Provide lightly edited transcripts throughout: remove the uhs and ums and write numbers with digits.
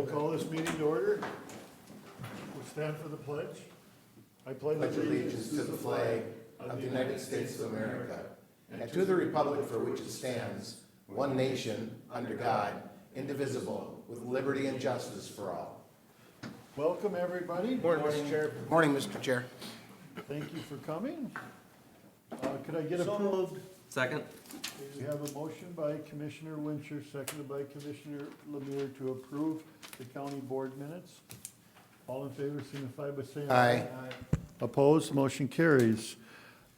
We'll call this meeting to order. We'll stand for the pledge. I pledge Allegiance to the flag of the United States of America and to the republic for which it stands, one nation, under God, indivisible, with liberty and justice for all. Welcome, everybody. Morning, Mr. Chair. Morning, Mr. Chair. Thank you for coming. Could I get approved? Second. We have a motion by Commissioner Wincher, seconded by Commissioner Lemire to approve the county board minutes. All in favor signify by saying aye. Aye. Opposed, motion carries.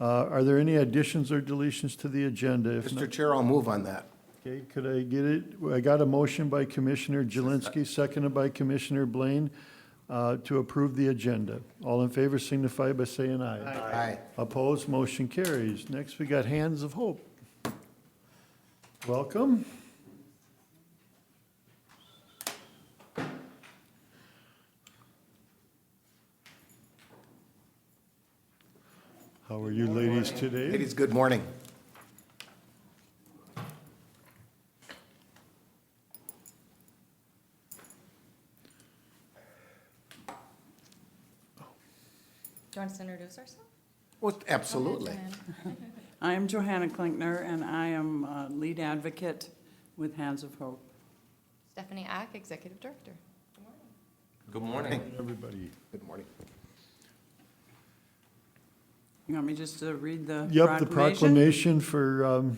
Are there any additions or deletions to the agenda? If Mr. not, Chair, I'll move on that. okay, could I get it? I got a motion by Commissioner Jelinski, seconded by Commissioner Blaine, to approve the agenda. All in favor signify by saying aye. Aye. Opposed, motion carries. Next, we got Hands of Hope. Welcome. How are you ladies today? Ladies, good morning. Do you want us to introduce ourselves? Well, absolutely. I am Johanna Klinkner, and I am lead advocate with Hands of Hope. Stephanie Ack, Executive Director. Good morning. Everybody. Good morning. You want me just to read the Yep, the proclamation for,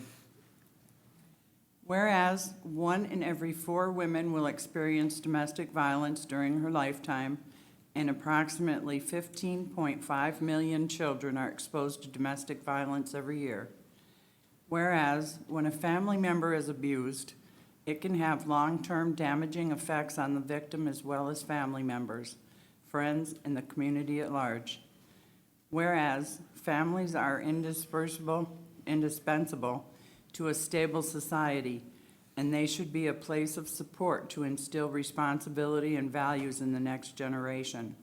Whereas 1 in every 4 women will experience domestic violence during her lifetime, and approximately 15.5 million children are exposed to domestic violence every year. Whereas when a family member is abused, it can have long-term damaging effects on the victim as well as family members, friends, and the community at large. Whereas families are indispensable to a stable society, and they should be a place of support to instill responsibility and values in the next generation.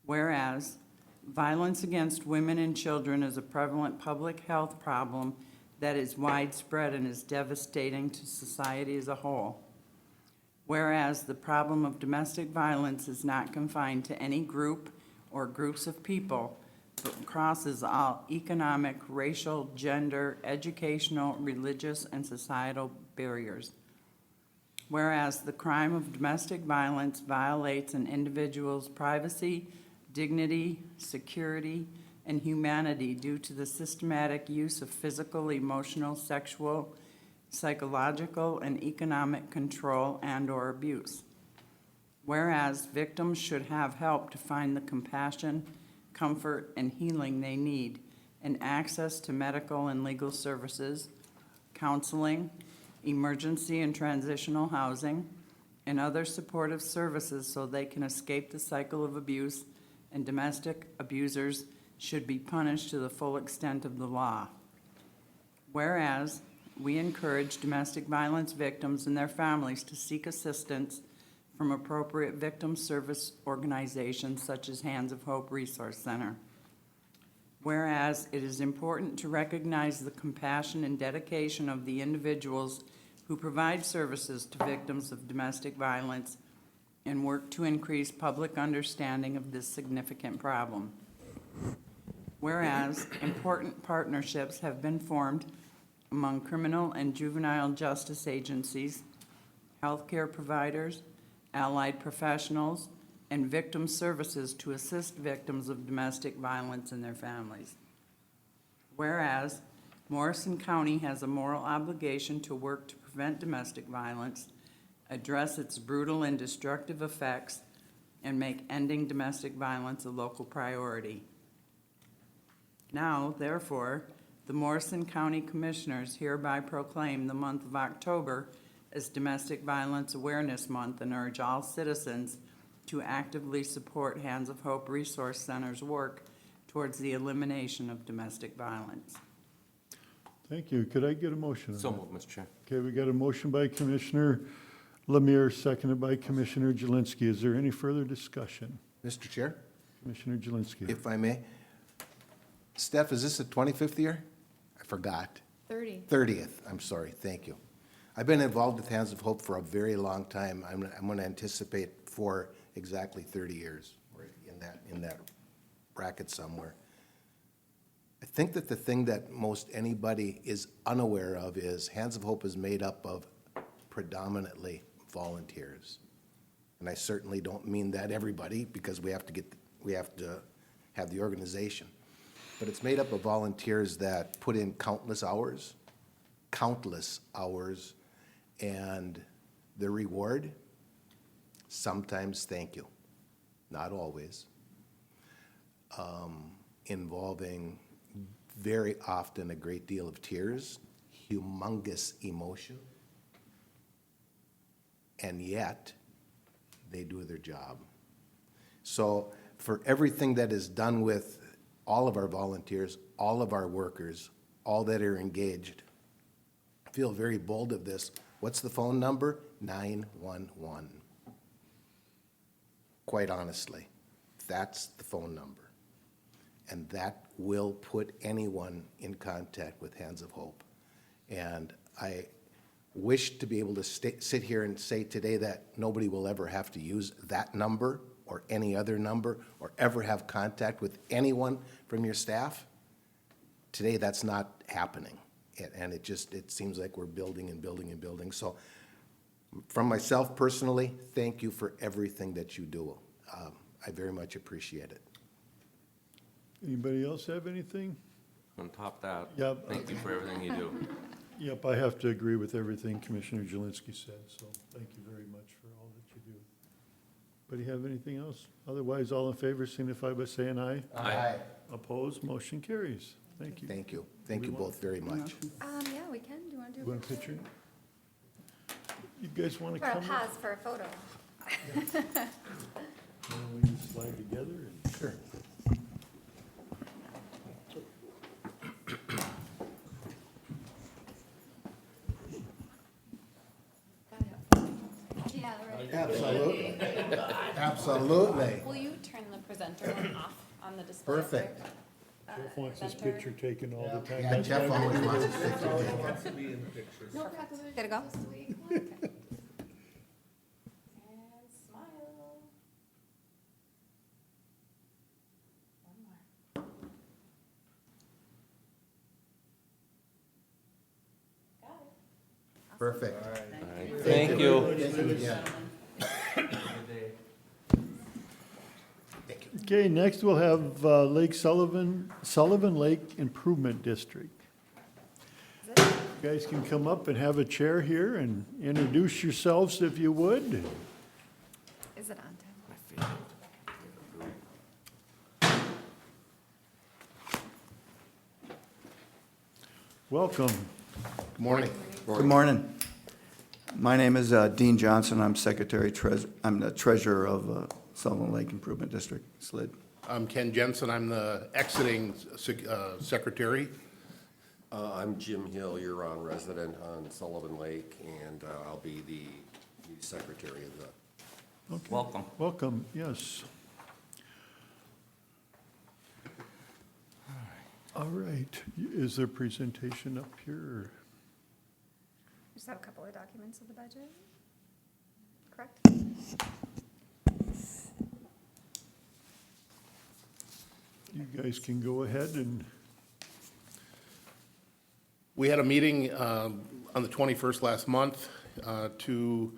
Whereas violence against women and children is a prevalent public health problem that is widespread and is devastating to society as a whole. Whereas the problem of domestic violence is not confined to any group or groups of people, but crosses all economic, racial, gender, educational, religious, and societal barriers. Whereas the crime of domestic violence violates an individual's privacy, dignity, security, and humanity due to the systematic use of physical, emotional, sexual, psychological, and economic control and/or abuse. Whereas victims should have help to find the compassion, comfort, and healing they need, and access to medical and legal services, counseling, emergency and transitional housing, and other supportive services so they can escape the cycle of abuse, and domestic abusers should be punished to the full extent of the law. Whereas we encourage domestic violence victims and their families to seek assistance from appropriate victim service organizations such as Hands of Hope Resource Center. Whereas it is important to recognize the compassion and dedication of the individuals who provide services to victims of domestic violence and work to increase public understanding of this significant problem. Whereas important partnerships have been formed among criminal and juvenile justice agencies, healthcare providers, allied professionals, and victim services to assist victims of domestic violence and their families. Whereas Morrison County has a moral obligation to work to prevent domestic violence, address its brutal and destructive effects, and make ending domestic violence a local priority. Now, therefore, the Morrison County Commissioners hereby proclaim the month of October as Domestic Violence Awareness Month and urge all citizens to actively support Hands of Hope Resource Center's work towards the elimination of domestic violence. thank you. Could I get a motion on So that? moved, Mr. Chair. Okay, we got a motion by Commissioner Lemire, seconded by Commissioner Jelinski. Is there any further discussion? Mr. Chair, Commissioner Jelinski. if I may. Steph, is this the 25th year? I forgot. 30. 30th, I'm sorry, thank you. I've been involved with Hands of Hope for a very long time. I'm going to anticipate for exactly 30 years, or in that bracket somewhere. I think that the thing that most anybody is unaware of is Hands of Hope is made up of predominantly volunteers. And I certainly don't mean that everybody, because we have to have the organization. But it's made up of volunteers that put in countless hours, and the reward, sometimes thank you, not always, involving very often a great deal of tears, humongous emotion, and yet they do their job. So for everything that is done with all of our volunteers, all of our workers, all that are engaged, I feel very bold of this. What's the phone number? 911. Quite honestly, that's the phone number. And that will put anyone in contact with Hands of Hope. And I wish to be able to sit here and say today that nobody will ever have to use that number or any other number or ever have contact with anyone from your staff. Today, that's not happening. And it seems like we're building and building and building. So from myself personally, thank you for everything that you do. I very much appreciate it. Anybody else have anything? On top of that, Yep. thank you for everything you do. Yep, I have to agree with everything Commissioner Jelinski said, so thank you very much for all that you do. Anybody have anything else? Otherwise, all in favor signify by saying aye. Aye. Opposed, motion carries. Thank you. Thank you. Thank you both very much. Yeah, we can. Do you want to You do want a picture? You guys want to For a come up? pause for a photo. And we just slide together and. Sure. Yeah, right. Absolutely. Absolutely. Will you turn the presenter one off on the display? Perfect. Jeff wants his presenter? picture taken all the time. Yeah, That's Jeff why we always do wants this. his picture taken. Gotta go? And smile. One more. Got it. Perfect. Thank you. Thank you again. Okay, next we'll have Lake Sullivan Lake Improvement District. You guys can come up and have a chair here and introduce yourselves if you would. Is it on time? Welcome. Good morning. Good morning. My name is Dean Johnson. I'm I'm the treasurer of Sullivan Lake Improvement District, SLID. I'm Ken Jensen. I'm the exiting secretary. I'm Jim Hill, year-round resident on Sullivan Lake, and I'll be the new secretary of the. Okay. Welcome. Welcome, yes. All right, is there presentation up here? Just have a couple of documents of the budget. Correct? You guys can go ahead and, We had a meeting on the 21st last month to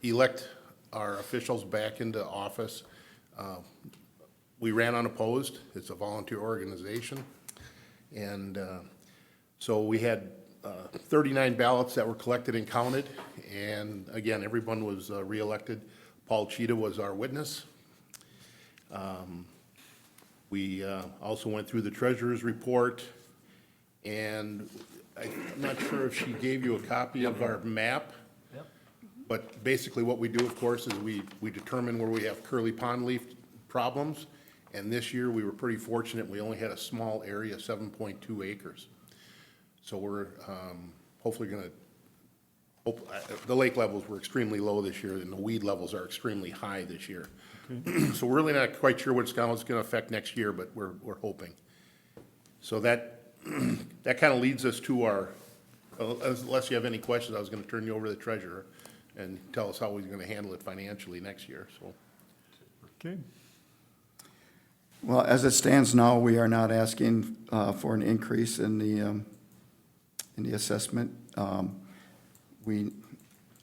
elect our officials back into office. We ran unopposed. It's a volunteer organization. And so we had 39 ballots that were collected and counted. And again, everyone was reelected. Paul Cheetah was our witness. We also went through the treasurer's report, and I'm not sure if she gave you a copy of our map. But basically what we do, of course, is we determine where we have curly pond leaf problems. And this year, we were pretty fortunate. We only had a small area, 7.2 acres. So we're hopefully going to, the lake levels were extremely low this year, and the weed levels are extremely high this year. So we're really not quite sure what it's going to affect next year, but we're hoping. So that kind of leads us to our Well, unless you have any questions, I was gonna turn you over to the treasurer and tell us how he's gonna handle it financially next year, so. Okay, Well, as it stands now, we are not asking for an increase in the assessment. We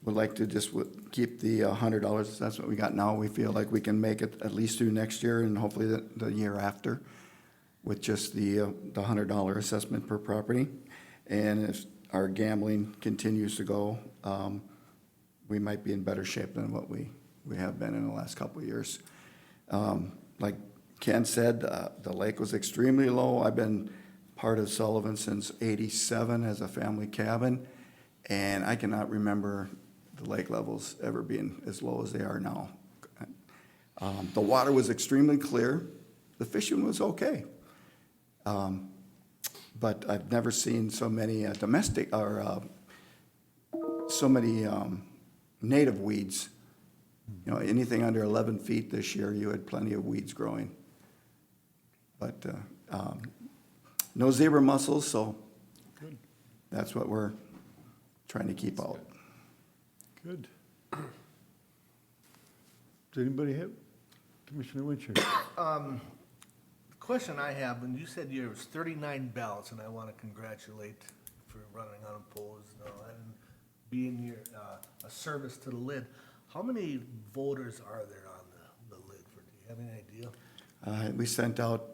would like to just keep the $100 assessment we got now. We feel like we can make it at least through next year and hopefully the year after with just the $100 assessment per property. And if our gambling continues to go, we might be in better shape than what we have been in the last couple of years. Like Ken said, the lake was extremely low. I've been part of Sullivan since '87 as a family cabin, and I cannot remember the lake levels ever being as low as they are now. The water was extremely clear. The fishing was okay. But I've never seen so many domestic or so many native weeds. You know, anything under 11 feet this year, you had plenty of weeds growing. But no zebra mussels, so that's what we're trying to keep out. good. Does anybody have, Commissioner Winchell? The question I have, when you said there was 39 ballots, and I want to congratulate for running unopposed and all that, and being your, a service to the lid, how many voters are there on the lid? Do you have any idea? We sent out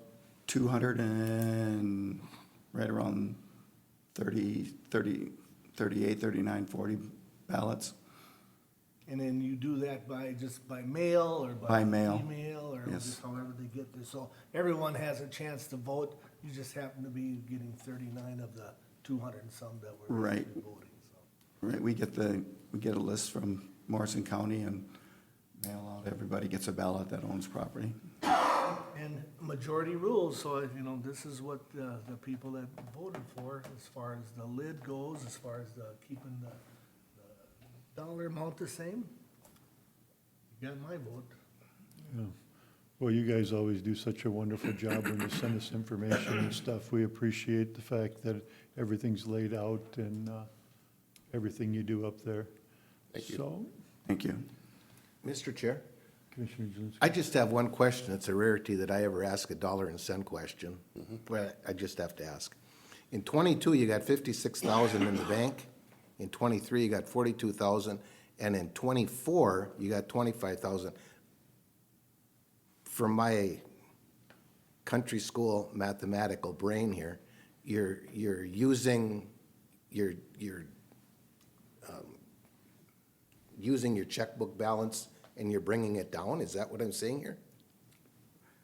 200 and right around 38, 39, 40 ballots. And then you do that just by mail or By mail. email or Yes. just however they get there. So everyone has a chance to vote. You just happen to be getting 39 of the 200 and some that were Right. actually voting. So. Right, we get a list from Morrison County and mail out, everybody gets a ballot that owns property. And majority rules, so you know, this is what the people that voted for, as far as the lid goes, as far as keeping the dollar amount the same. You got my vote. Yeah. Well, you guys always do such a wonderful job when you send us information and stuff. We appreciate the fact that everything's laid out and everything you do up there. Thank you. So, Thank you. Mr. Chair, Commissioner Zelinski. I just have one question. It's a rarity that I ever ask a dollar and cent question, but I just have to ask. In '22, you got 56,000 in the bank. In '23, you got 42,000, and in '24, you got 25,000. From my country school mathematical brain here, you're using your using your checkbook balance and you're bringing it down? Is that what I'm saying here?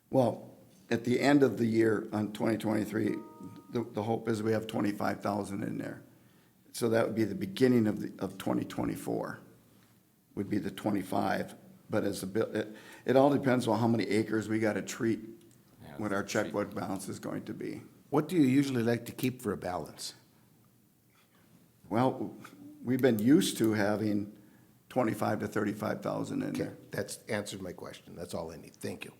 Well, at the end of the year on 2023, the hope is we have 25,000 in there. So that would be the beginning of 2024, would be the 25. But as it all depends on how many acres we got to treat, what our checkbook balance is going to be. What do you usually like to keep for a balance? Well, we've been used to having 25 to 35,000 in Okay, there. that's answered my question. That's all I need. Thank you.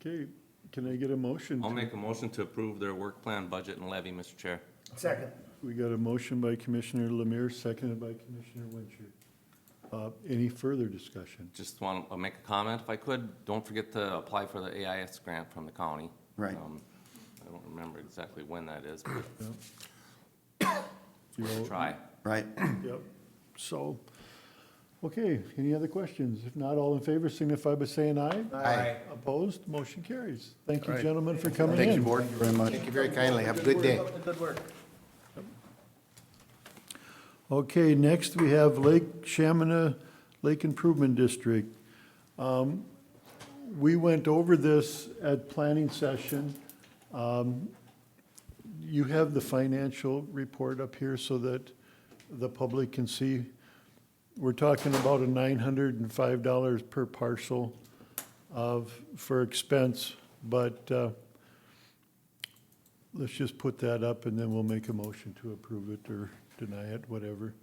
Okay, can I get a motion? I'll to- make a motion to approve their work plan, budget, and levy, Mr. Chair. Second. We got a motion by Commissioner Lemire, seconded by Commissioner Winchell. Any further discussion? Just want to make a comment if I could. Don't forget to apply for the AIS grant from the county. Right. I don't remember exactly when that is, but You all- try. Right? Yep, so, okay, any other questions? If not, all in favor signify by saying aye. Aye. Opposed, motion carries. Thank you, All right. gentlemen, for coming in. Thank you, Board. Very much. Thank you very kindly. Have a good day. Good work. Okay, next we have Lake Chamina Lake Improvement District. We went over this at planning session. You have the financial report up here so that the public can see. We're talking about a $905 per parcel for expense, but let's just put that up and then we'll make a motion to approve it or deny it, whatever.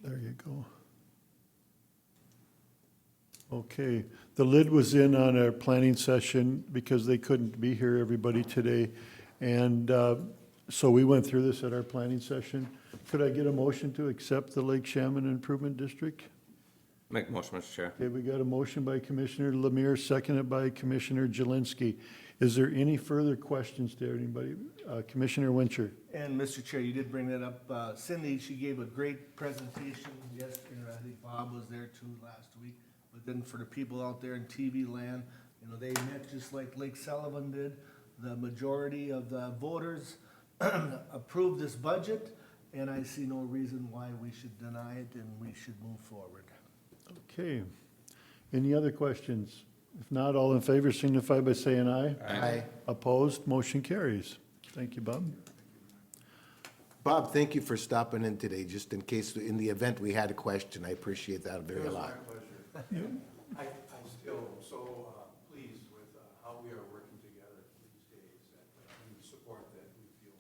There you go. Okay, the lid was in on our planning session because they couldn't be here, everybody, today. And so we went through this at our planning session. Could I get a motion to accept the Lake Chamina Improvement District? Make a motion, Mr. Chair. Okay, we got a motion by Commissioner Lemire, seconded by Commissioner Jelinski. Is there any further questions to anybody? Commissioner Wincher? And Mr. Chair, you did bring that up. Cindy, she gave a great presentation yesterday. I think Bob was there too last week. But then for the people out there in TV land, you know, they met just like Lake Sullivan did. The majority of the voters approved this budget, and I see no reason why we should deny it, and we should move forward. Okay. Any other questions? If not, all in favor signify by saying aye. Aye. Opposed, motion carries. Thank you, Bob. Bob, thank you for stopping in today, just in case, in the event we had a question. I appreciate that very lot. I still am so pleased with how we are working together these days and the support that we feel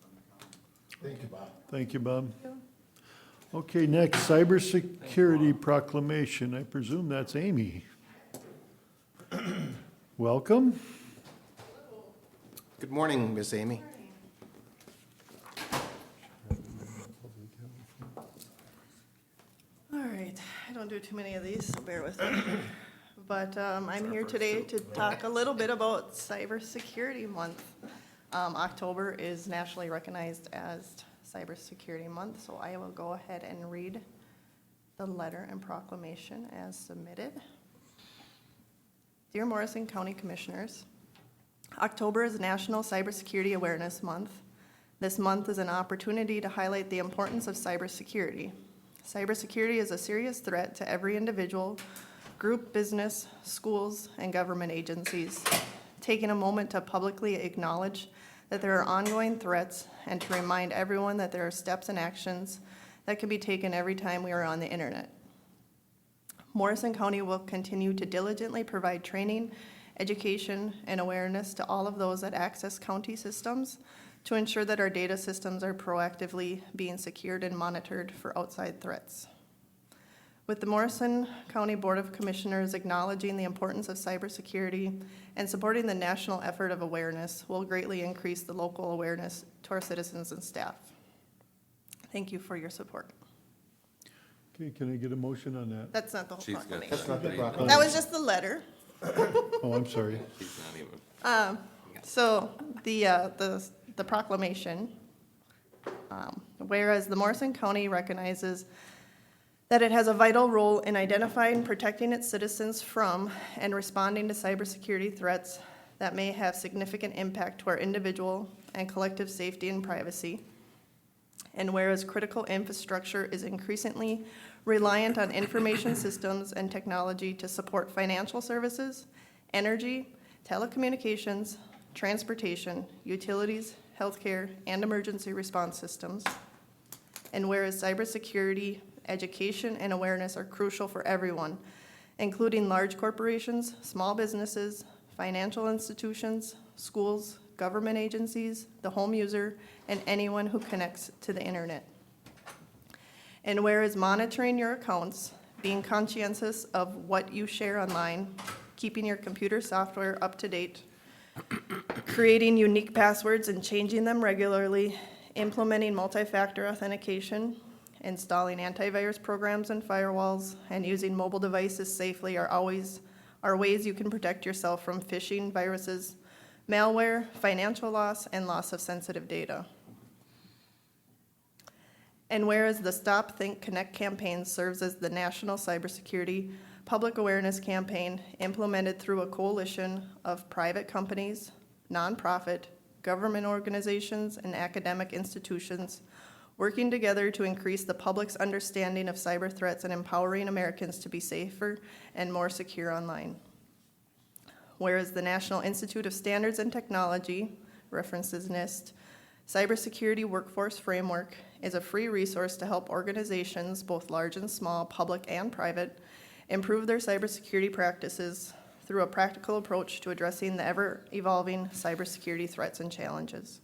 from the county. Thank you, Bob. Thank you, Bob. Okay, next, cybersecurity proclamation. I presume that's Amy. Welcome. Good morning, Miss Amy. All right, I don't do too many of these, so bear with me. But I'm here today to talk a little bit about Cybersecurity Month. October is nationally recognized as Cybersecurity Month, so I will go ahead and read the letter and proclamation as submitted. Dear Morrison County Commissioners, October is National Cybersecurity Awareness Month. This month is an opportunity to highlight the importance of cybersecurity. Cybersecurity is a serious threat to every individual, group, business, schools, and government agencies. Taking a moment to publicly acknowledge that there are ongoing threats and to remind everyone that there are steps and actions that can be taken every time we are on the internet. Morrison County will continue to diligently provide training, education, and awareness to all of those that access county systems to ensure that our data systems are proactively being secured and monitored for outside threats. With the Morrison County Board of Commissioners acknowledging the importance of cybersecurity and supporting the national effort of awareness will greatly increase the local awareness to our citizens and staff. Thank you for your support. Okay, can I get a motion on that? That's not the whole She's good. proclamation. That's not the proclamation. That was just the letter. Oh, I'm sorry. She's not even. So the proclamation, whereas the Morrison County recognizes that it has a vital role in identifying and protecting its citizens from and responding to cybersecurity threats that may have significant impact to our individual and collective safety and privacy. And whereas critical infrastructure is increasingly reliant on information systems and technology to support financial services, energy, telecommunications, transportation, utilities, healthcare, and emergency response systems. And whereas cybersecurity, education, and awareness are crucial for everyone, including large corporations, small businesses, financial institutions, schools, government agencies, the home user, and anyone who connects to the internet. And whereas monitoring your accounts, being conscientious of what you share online, keeping your computer software up to date, creating unique passwords and changing them regularly, implementing multi-factor authentication, installing antivirus programs and firewalls, and using mobile devices safely are ways you can protect yourself from phishing, viruses, malware, financial loss, and loss of sensitive data. And whereas the Stop, Think, Connect campaign serves as the national cybersecurity public awareness campaign implemented through a coalition of private companies, nonprofit, government organizations, and academic institutions working together to increase the public's understanding of cyber threats and empowering Americans to be safer and more secure online. Whereas the National Institute of Standards and Technology, references NIST, Cybersecurity Workforce Framework is a free resource to help organizations, both large and small, public and private, improve their cybersecurity practices through a practical approach to addressing the ever-evolving cybersecurity threats and challenges.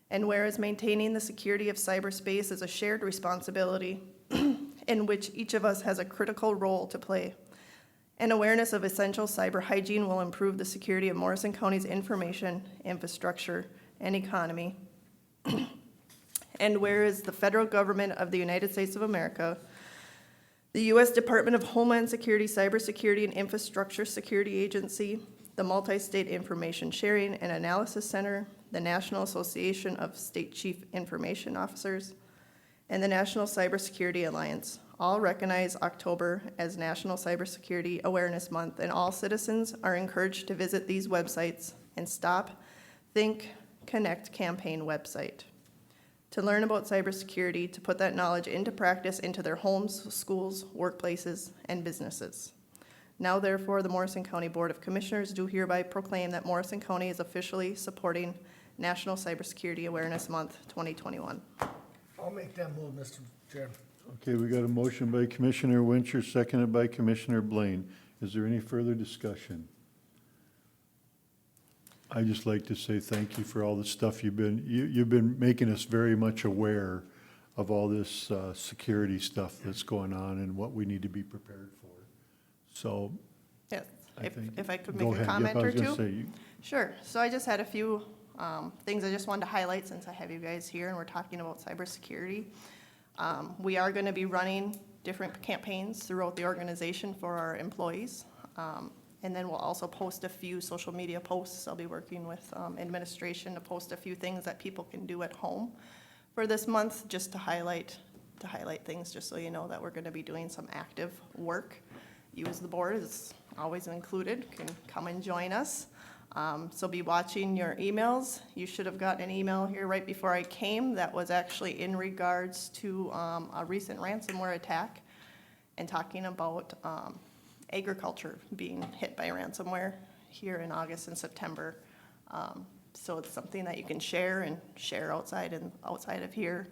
And whereas maintaining the security of cyberspace is a shared responsibility in which each of us has a critical role to play, And awareness of essential cyber hygiene will improve the security of Morrison County's information, infrastructure, and economy. And whereas the federal government of the United States of America, the U.S. Department of Homeland Security, Cybersecurity and Infrastructure Security Agency, the Multi-State Information Sharing and Analysis Center, the National Association of State Chief Information Officers, and the National Cybersecurity Alliance all recognize October as National Cybersecurity Awareness Month, and all citizens are encouraged to visit these websites and Stop, Think, Connect campaign website to learn about cybersecurity, to put that knowledge into practice into their homes, schools, workplaces, and businesses. Now therefore, the Morrison County Board of Commissioners do hereby proclaim that Morrison County is officially supporting National Cybersecurity Awareness Month 2021. I'll make that move, Mr. Chair. Okay, we got a motion by Commissioner Wincher, seconded by Commissioner Blaine. Is there any further discussion? I'd just like to say thank you for all the stuff you've been making us very much aware of all this security stuff that's going on and what we need to be prepared for. So, Yes, I think. if I could Go make a ahead. comment Yep, I or was gonna two? say, you- Sure, so I just had a few things I just wanted to highlight since I have you guys here and we're talking about cybersecurity. We are gonna be running different campaigns throughout the organization for our employees. And then we'll also post a few social media posts. I'll be working with administration to post a few things that people can do at home for this month, just to highlight things, just so you know that we're gonna be doing some active work. You as the board is always included, can come and join us. So be watching your emails. You should have gotten an email here right before I came that was actually in regards to a recent ransomware attack and talking about agriculture being hit by ransomware here in August and September. So it's something that you can share and share outside of here,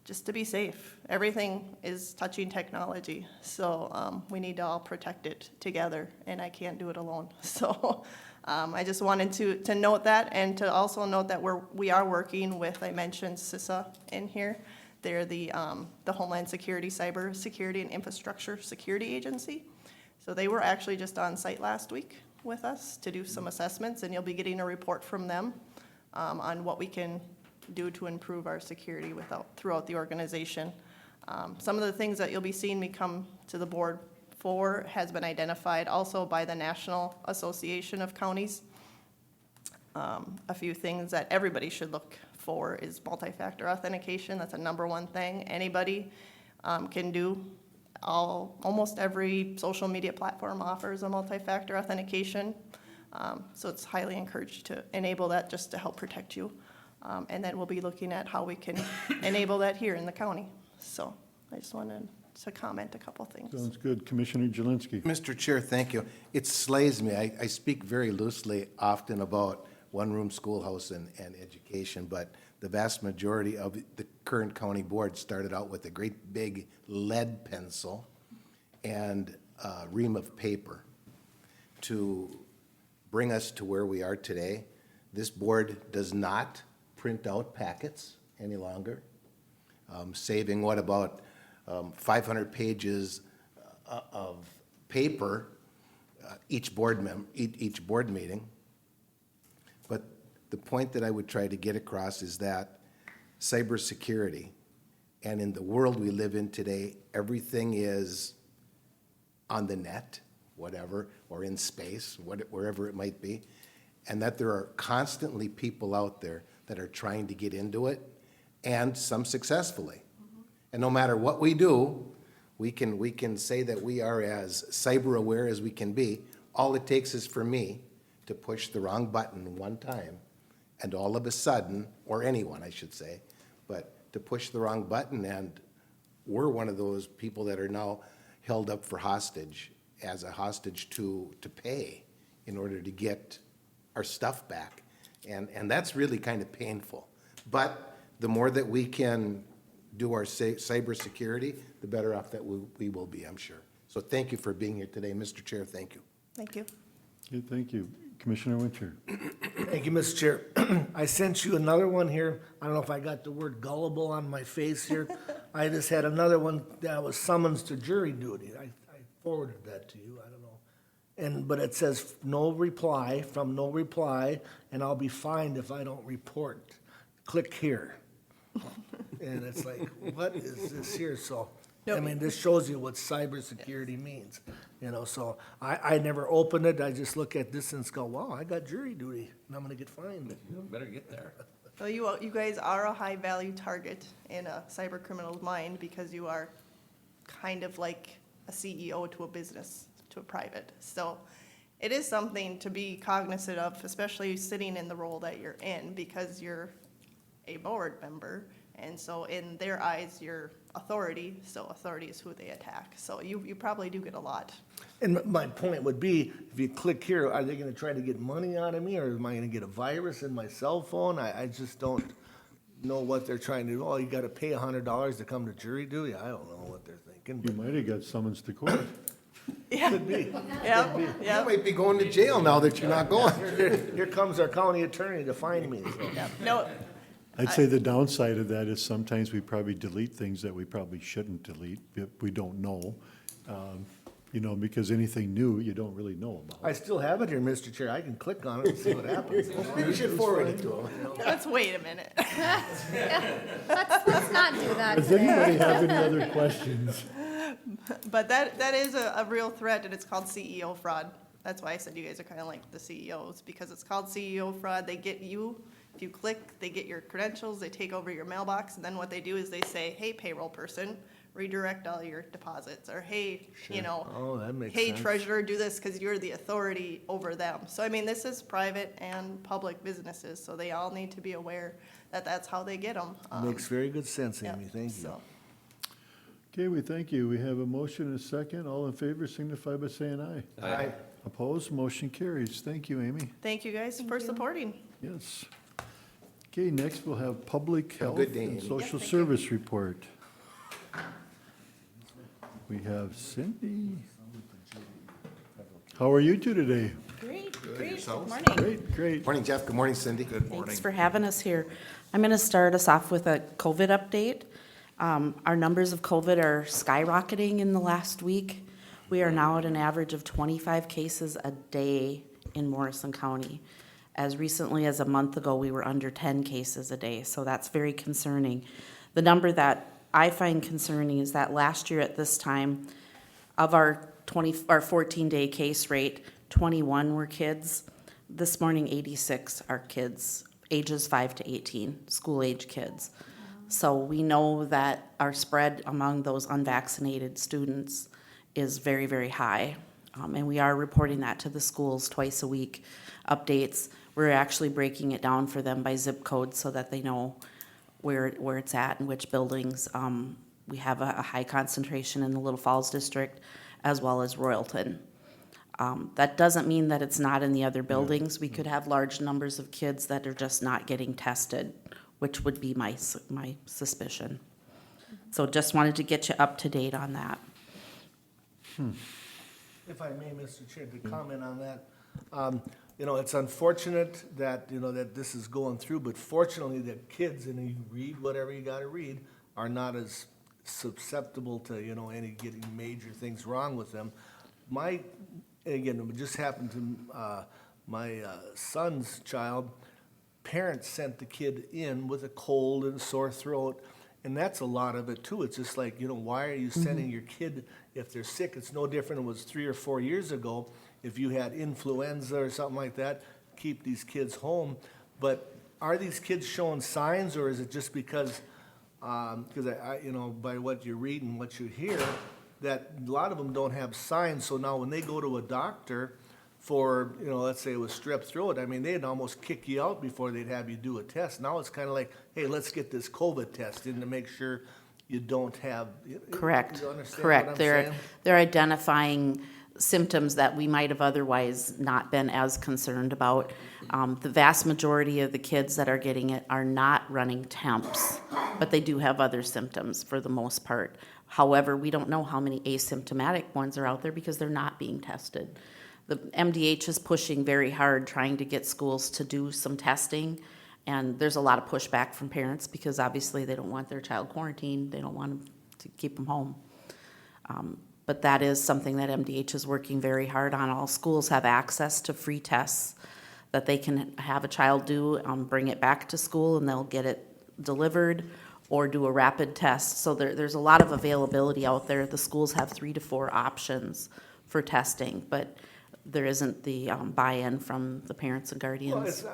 just to be safe. Everything is touching technology, so we need to all protect it together, and I can't do it alone. So I just wanted to note that, and to also note that we are working with, I mentioned CISA in here. They're the Homeland Security, Cyber Security and Infrastructure Security Agency. So they were actually just on site last week with us to do some assessments, and you'll be getting a report from them on what we can do to improve our security throughout the organization. Some of the things that you'll be seeing me come to the board for has been identified also by the National Association of Counties. A few things that everybody should look for is multi-factor authentication. That's a #1 thing anybody can do. Almost every social media platform offers a multi-factor authentication. So it's highly encouraged to enable that just to help protect you. And then we'll be looking at how we can enable that here in the county. So I just wanted to comment a couple things. Sounds good. Commissioner Jelinski. Mr. Chair, thank you. It slays me. I speak very loosely often about one-room schoolhouse and education, but the vast majority of the current county board started out with a great big lead pencil and a ream of paper to bring us to where we are today. This board does not print out packets any longer, saving what, about 500 pages of paper each board meeting. But the point that I would try to get across is that cybersecurity, and in the world we live in today, everything is on the net, whatever, or in space, wherever it might be, and that there are constantly people out there that are trying to get into it, and some successfully. And no matter what we do, we can say that we are as cyber aware as we can be. All it takes is for me to push the wrong button one time, and all of a sudden, or anyone, I should say, but to push the wrong button, and we're one of those people that are now held up for hostage, as a hostage to pay in order to get our stuff back. And that's really kind of painful. But the more that we can do our cybersecurity, the better off that we will be, I'm sure. So thank you for being here today, Mr. Chair. Thank you. Thank you. Okay, thank you. Commissioner Wincher. Thank you, Mr. Chair. I sent you another one here. I don't know if I got the word gullible on my face here. I just had another one that was summons to jury duty. I forwarded that to you, I don't know. But it says no reply, from no reply, and I'll be fined if I don't report. Click here. And it's like, what is this here? So, I mean, this shows you what cybersecurity means, so I never open it, I just look at this and go, wow, I got jury duty, and I'm gonna get fined. Better get there. So you guys are a high-value target in a cyber criminal's mind because you are kind of like a CEO to a business, to a private. So it is something to be cognizant of, especially sitting in the role that you're in, because you're a board member. And so in their eyes, you're authority, so authority is who they attack. So you probably do get a lot. And my point would be, if you click here, are they gonna try to get money out of me, or am I gonna get a virus in my cell phone? I just don't know what they're trying to do. Oh, you gotta pay $100 to come to jury duty? I don't know what they're thinking. You might have got summons to court. Yeah. Could be. Yeah, You yeah. might be going to jail now that you're not going. Here comes our county attorney to find me, so. No, I'd say the downside of that is sometimes we probably delete things that we probably shouldn't delete, if we don't know. Because anything new, you don't really know about. I still have it here, Mr. Chair. I can click on it and see what happens. You should forward it to them. let's wait a minute. Let's not do that Does today. anybody have any other questions? But that is a real threat, and it's called CEO fraud. That's why I said you guys are kind of like the CEOs, because it's called CEO fraud. They get you, if you click, they get your credentials, they take over your mailbox, and then what they do is they say, hey, payroll person, redirect all your deposits, or hey, Oh, that makes hey, sense. treasurer, do this because you're the authority over them. So, I mean, this is private and public businesses, so they all need to be aware that that's how they get them. Makes very good sense, Amy. Thank you. Okay, we thank you. We have a motion and a second. All in favor signify by saying aye. Aye. Opposed, motion carries. Thank you, Amy. Thank you guys for supporting. Yes. Okay, next we'll have Public Have a Health good day, and Amy. Social Service Report. We have Cindy. How are you two today? Great, great, good yourselves? morning. Great, great. Morning, Jeff. Good morning, Cindy. Thanks for having us here. I'm going to start us off with a COVID update. Our numbers of COVID are skyrocketing in the last week. We are now at an average of 25 cases a day in Morrison County. As recently as a month ago, we were under 10 cases a day, so that's very concerning. The number that I find concerning is that last year at this time, of our 14-day case rate, 21 were kids. This morning, 86 are kids, ages 5 to 18, school-age kids. So we know that our spread among those unvaccinated students is very, very high. And we are reporting that to the schools twice a week, updates. We're actually breaking it down for them by zip code so that they know where it's at and which buildings. We have a high concentration in the Little Falls district as well as Royalton. That doesn't mean that it's not in the other buildings. We could have large numbers of kids that are just not getting tested, which would be my suspicion. So just wanted to get you up to date on that. If I may, Mr. Chair, to comment on that. It's unfortunate that, that this is going through, but fortunately that kids, and you read whatever you gotta read, are not as susceptible to, any getting major things wrong with them. Again, it just happened to my son's child. Parents sent the kid in with a cold and a sore throat, and that's a lot of it too. It's just like, why are you sending your kid if they're sick? It's no different than it was 3 or 4 years ago. If you had influenza or something like that, keep these kids home. But are these kids showing signs, or is it just because I by what you read and what you hear, that a lot of them don't have signs? So now when they go to a doctor for, let's say it was strep throat, I mean, they'd almost kick you out before they'd have you do a test. Now it's kind of like, hey, let's get this COVID test in to make sure you don't have. Correct, You understand correct. what I'm They're saying? they're identifying symptoms that we might have otherwise not been as concerned about. The vast majority of the kids that are getting it are not running temps, but they do have other symptoms for the most part. However, we don't know how many asymptomatic ones are out there because they're not being tested. The MDH is pushing very hard trying to get schools to do some testing, and there's a lot of pushback from parents because obviously they don't want their child quarantined. They don't want them to keep them home. But that is something that MDH is working very hard on. All schools have access to free tests that they can have a child do, bring it back to school, and they'll get it delivered, or do a rapid test. So there's a lot of availability out there. The schools have 3 to 4 options for testing, but there isn't the buy-in from the parents and Well, guardians.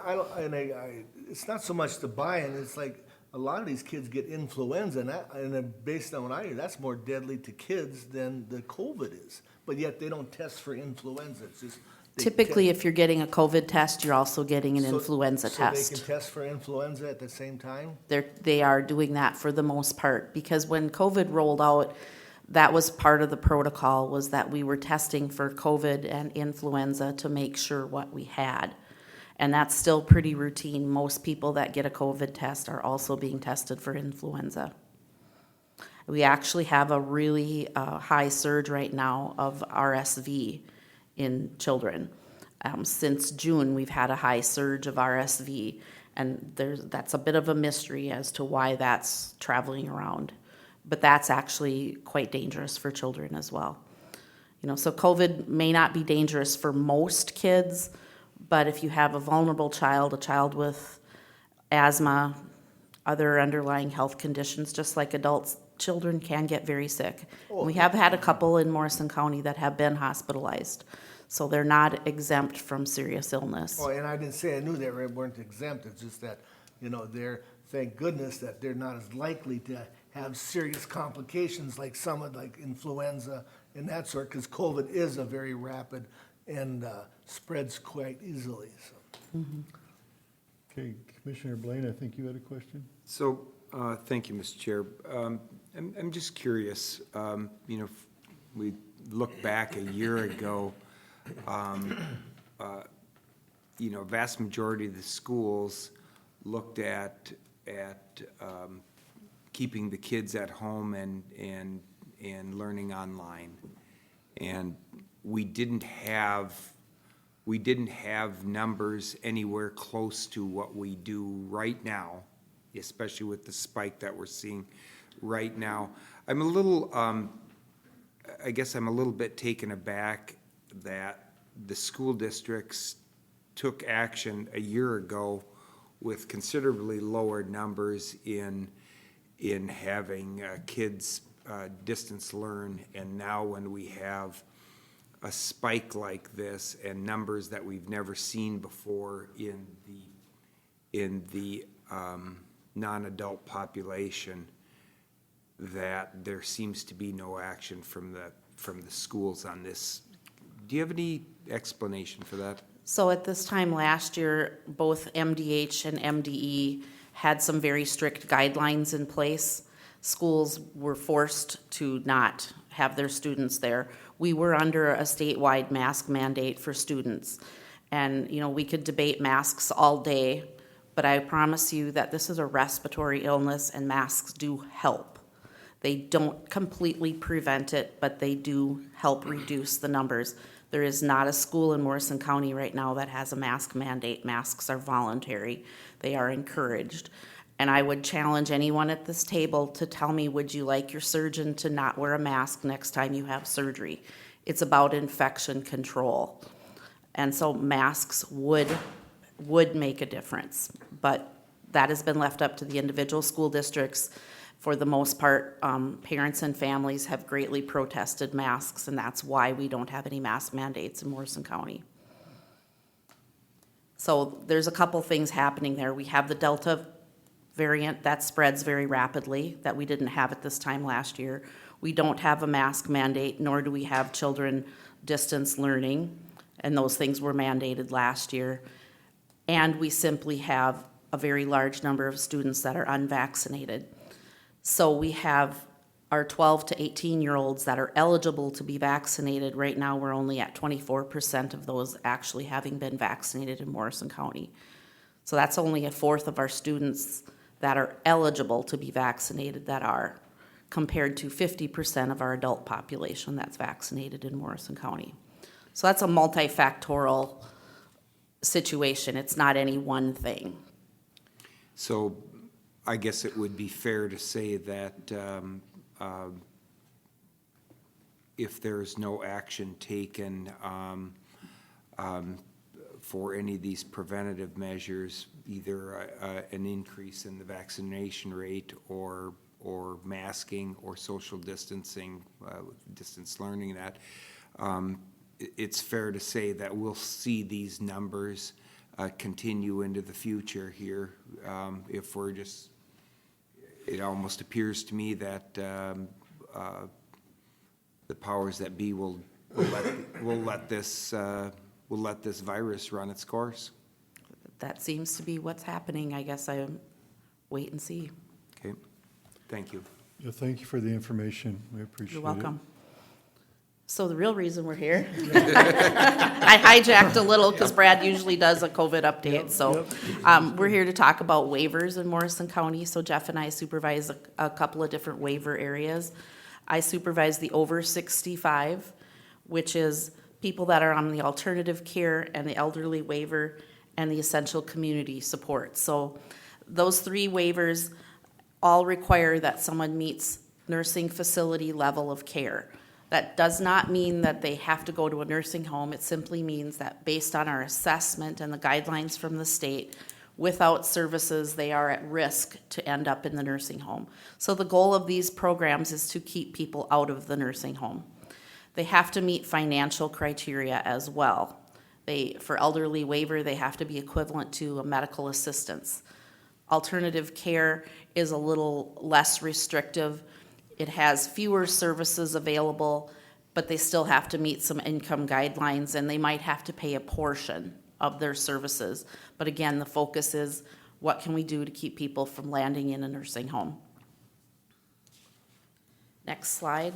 it's not so much the buy-in, it's like, a lot of these kids get influenza, and then based on what I hear, that's more deadly to kids than the COVID is. But yet they don't test for influenza, it's just. they Typically, test- if you're getting a COVID test, you're also getting an so- influenza So they test. can test for influenza at the same time? They are doing that for the most part, because when COVID rolled out, that was part of the protocol, was that we were testing for COVID and influenza to make sure what we had. And that's still pretty routine. Most people that get a COVID test are also being tested for influenza. We actually have a really high surge right now of RSV in children. Since June, we've had a high surge of RSV, and that's a bit of a mystery as to why that's traveling around. But that's actually quite dangerous for children as well. So COVID may not be dangerous for most kids, but if you have a vulnerable child, a child with asthma, other underlying health conditions, just like adults, children can get very sick. We have had a couple in Morrison County that have been hospitalized, so they're not exempt from serious illness. Oh, and I didn't say I knew they weren't exempt, it's just that, thank goodness that they're not as likely to have serious complications like like influenza and that sort, because COVID is a very rapid and spreads quite easily, so. Okay, Commissioner Blaine, I think you had a question? So, thank you, Mr. Chair. I'm just curious, if we look back a year ago, vast majority of the schools looked at keeping the kids at home and learning online. And we didn't have numbers anywhere close to what we do right now, especially with the spike that we're seeing right now. I'm a little, I guess I'm a little bit taken aback that the school districts took action a year ago with considerably lower numbers in having kids distance learn, and now when we have a spike like this and numbers that we've never seen before in the non-adult population, that there seems to be no action from the schools on this. Do you have any explanation for that? So at this time last year, both MDH and MDE had some very strict guidelines in place. Schools were forced to not have their students there. We were under a statewide mask mandate for students. And, we could debate masks all day, but I promise you that this is a respiratory illness and masks do help. They don't completely prevent it, but they do help reduce the numbers. There is not a school in Morrison County right now that has a mask mandate. Masks are voluntary. They are encouraged. And I would challenge anyone at this table to tell me, would you like your surgeon to not wear a mask next time you have surgery? It's about infection control. And so masks would make a difference. But that has been left up to the individual school districts. For the most part, parents and families have greatly protested masks, and that's why we don't have any mask mandates in Morrison County. So there's a couple things happening there. We have the Delta variant that spreads very rapidly that we didn't have at this time last year. We don't have a mask mandate, nor do we have children distance learning, and those things were mandated last year. And we simply have a very large number of students that are unvaccinated. So we have our 12 to 18-year-olds that are eligible to be vaccinated. Right now, we're only at 24% of those actually having been vaccinated in Morrison County. So that's only a fourth of our students that are eligible to be vaccinated that are, compared to 50% of our adult population that's vaccinated in Morrison County. So that's a multifactorial situation. It's not any one thing. So I guess it would be fair to say that if there's no action taken for any of these preventative measures, either an increase in the vaccination rate or masking or social distancing, distance learning, that it's fair to say that we'll see these numbers continue into the future here. If we're just, it almost appears to me that the powers that be will let this virus run its course. That seems to be what's happening. I guess I wait and see. Okay, thank you. Yeah, thank you for the information. We appreciate it. You're welcome. So the real reason we're here, I hijacked a little because Brad usually does a COVID update. So we're here to talk about waivers in Morrison County. So Jeff and I supervise a couple of different waiver areas. I supervise the over 65, which is people that are on the alternative care and the elderly waiver and the essential community support. So those three waivers all require that someone meets nursing facility level of care. That does not mean that they have to go to a nursing home. It simply means that based on our assessment and the guidelines from the state, without services, they are at risk to end up in the nursing home. So the goal of these programs is to keep people out of the nursing home. They have to meet financial criteria as well. For elderly waiver, they have to be equivalent to a medical assistance. Alternative care is a little less restrictive. It has fewer services available, but they still have to meet some income guidelines, and they might have to pay a portion of their services. But again, the focus is what can we do to keep people from landing in a nursing home? Next slide.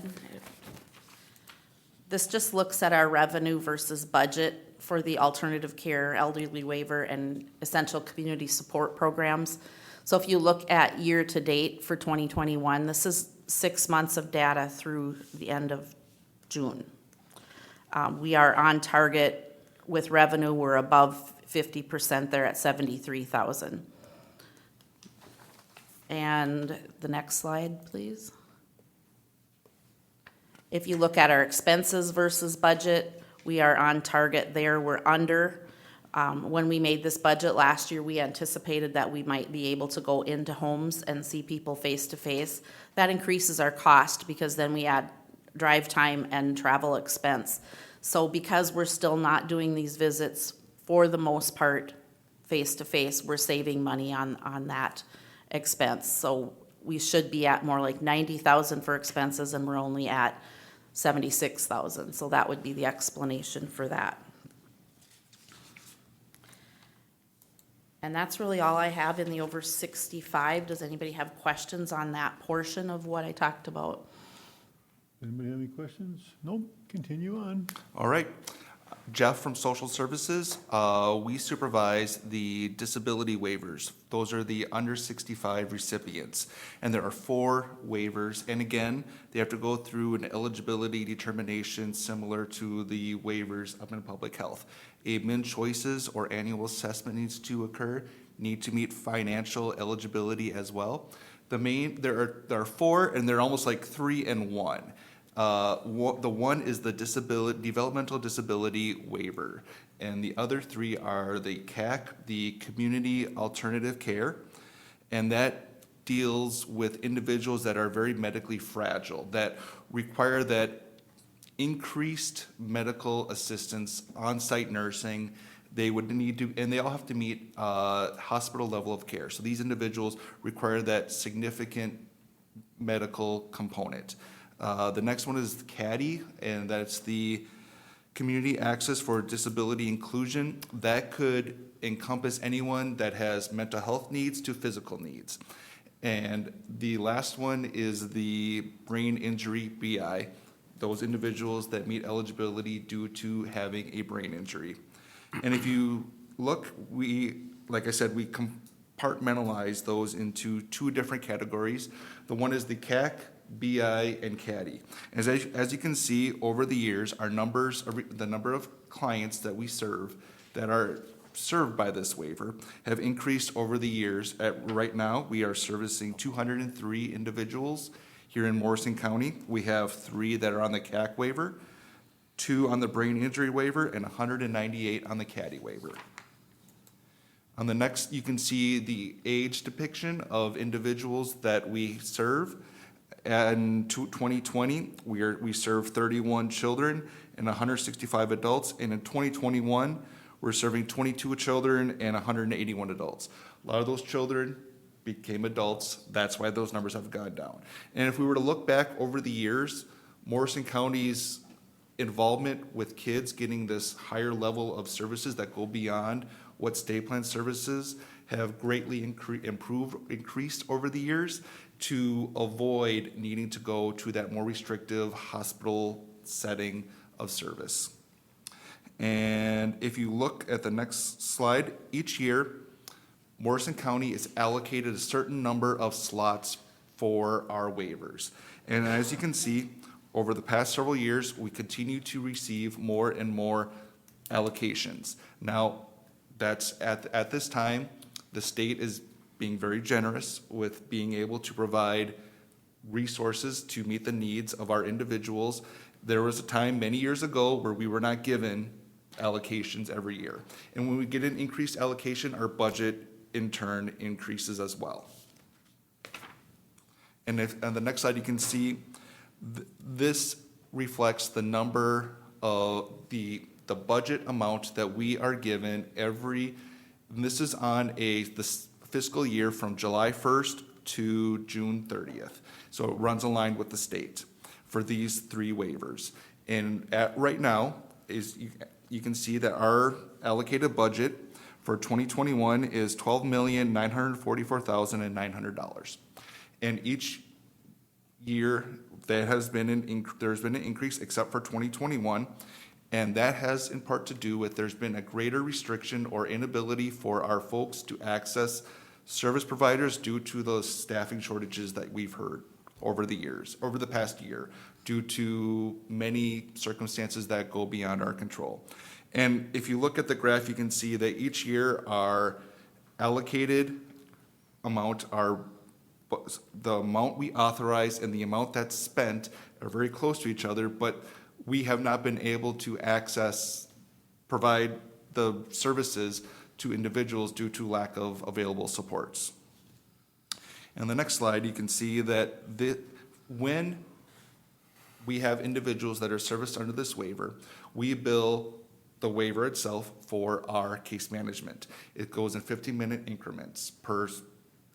This just looks at our revenue versus budget for the alternative care, elderly waiver, and essential community support programs. So if you look at year to date for 2021, this is 6 months of data through the end of June. We are on target with revenue. We're above 50% there at 73,000. And the next slide, please. If you look at our expenses versus budget, we are on target there. We're under. When we made this budget last year, we anticipated that we might be able to go into homes and see people face to face. That increases our cost because then we add drive time and travel expense. So because we're still not doing these visits for the most part face to face, we're saving money on that expense. So we should be at more like 90,000 for expenses, and we're only at 76,000. So that would be the explanation for that. And that's really all I have in the over 65. Does anybody have questions on that portion of what I talked about? Anybody have any questions? Nope, continue on. All right. Jeff from Social Services. We supervise the disability waivers. Those are the under 65 recipients. And there are 4 waivers. And again, they have to go through an eligibility determination similar to the waivers up in public health. Admin choices or annual assessment needs to occur, need to meet financial eligibility as well. There are 4, and they're almost like 3 in 1. The one is the developmental disability waiver, and the other 3 are the CAC, the community alternative care, and that deals with individuals that are very medically fragile, that require that increased medical assistance, on-site nursing. They would need to, and they all have to meet hospital level of care. So these individuals require that significant medical component. The next one is CADDY, and that's the Community Access for Disability Inclusion. That could encompass anyone that has mental health needs to physical needs. And the last one is the brain injury BI, those individuals that meet eligibility due to having a brain injury. And if you look, like I said, we compartmentalize those into 2 different categories. The one is the CAC, BI, and CADDY. As you can see, over the years, our numbers, the number of clients that we serve that are served by this waiver have increased over the years. Right now, we are servicing 203 individuals Here in Morrison County, we have 3 that are on the CAC waiver, 2 on the brain injury waiver, and 198 on the CADI waiver. On the next, you can see the age depiction of individuals that we serve. In 2020, we served 31 children and 165 adults, and in 2021, we're serving 22 children and 181 adults. A lot of those children became adults. That's why those numbers have gone down. And if we were to look back over the years, Morrison County's involvement with kids getting this higher level of services that go beyond what state plan services have greatly increased over the years to avoid needing to go to that more restrictive hospital setting of service. And if you look at the next slide, each year, Morrison County is allocated a certain number of slots for our waivers. And as you can see, over the past several years, we continue to receive more and more allocations. Now, that's at this time, the state is being very generous with being able to provide resources to meet the needs of our individuals. There was a time many years ago where we were not given allocations every year. And when we get an increased allocation, our budget in turn increases as well. And on the next slide, you can see this reflects the number of the budget amount that we are given every, and this is on the fiscal year from July 1st to June 30th. So it runs aligned with the state for these 3 waivers. And right now, you can see that our allocated budget for 2021 is $12,944,900. And each year there's been an increase except for 2021. And that has in part to do with there's been a greater restriction or inability for our folks to access service providers due to those staffing shortages that we've heard over the past year, due to many circumstances that go beyond our control. And if you look at the graph, you can see that each year our allocated amount, the amount we authorize and the amount that's spent are very close to each other, but we have not been able to provide the services to individuals due to lack of available supports. And the next slide, you can see that when we have individuals that are serviced under this waiver, we bill the waiver itself for our case management. It goes in 15-minute increments per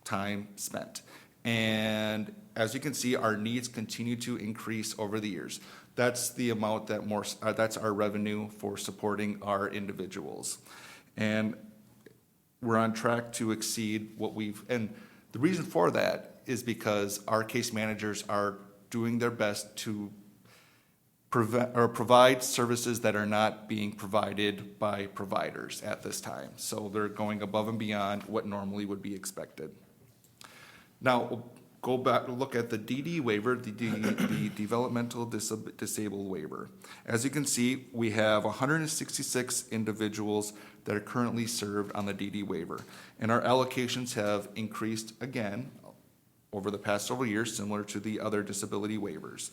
time spent. And as you can see, our needs continue to increase over the years. That's the amount that's our revenue for supporting our individuals. And we're on track to exceed and the reason for that is because our case managers are doing their best to provide services that are not being provided by providers at this time. So they're going above and beyond what normally would be expected. Now, we'll go back and look at the DD waiver, the Developmental Disabled Waiver. As you can see, we have 166 individuals that are currently served on the DD waiver. And our allocations have increased again over the past several years, similar to the other disability waivers.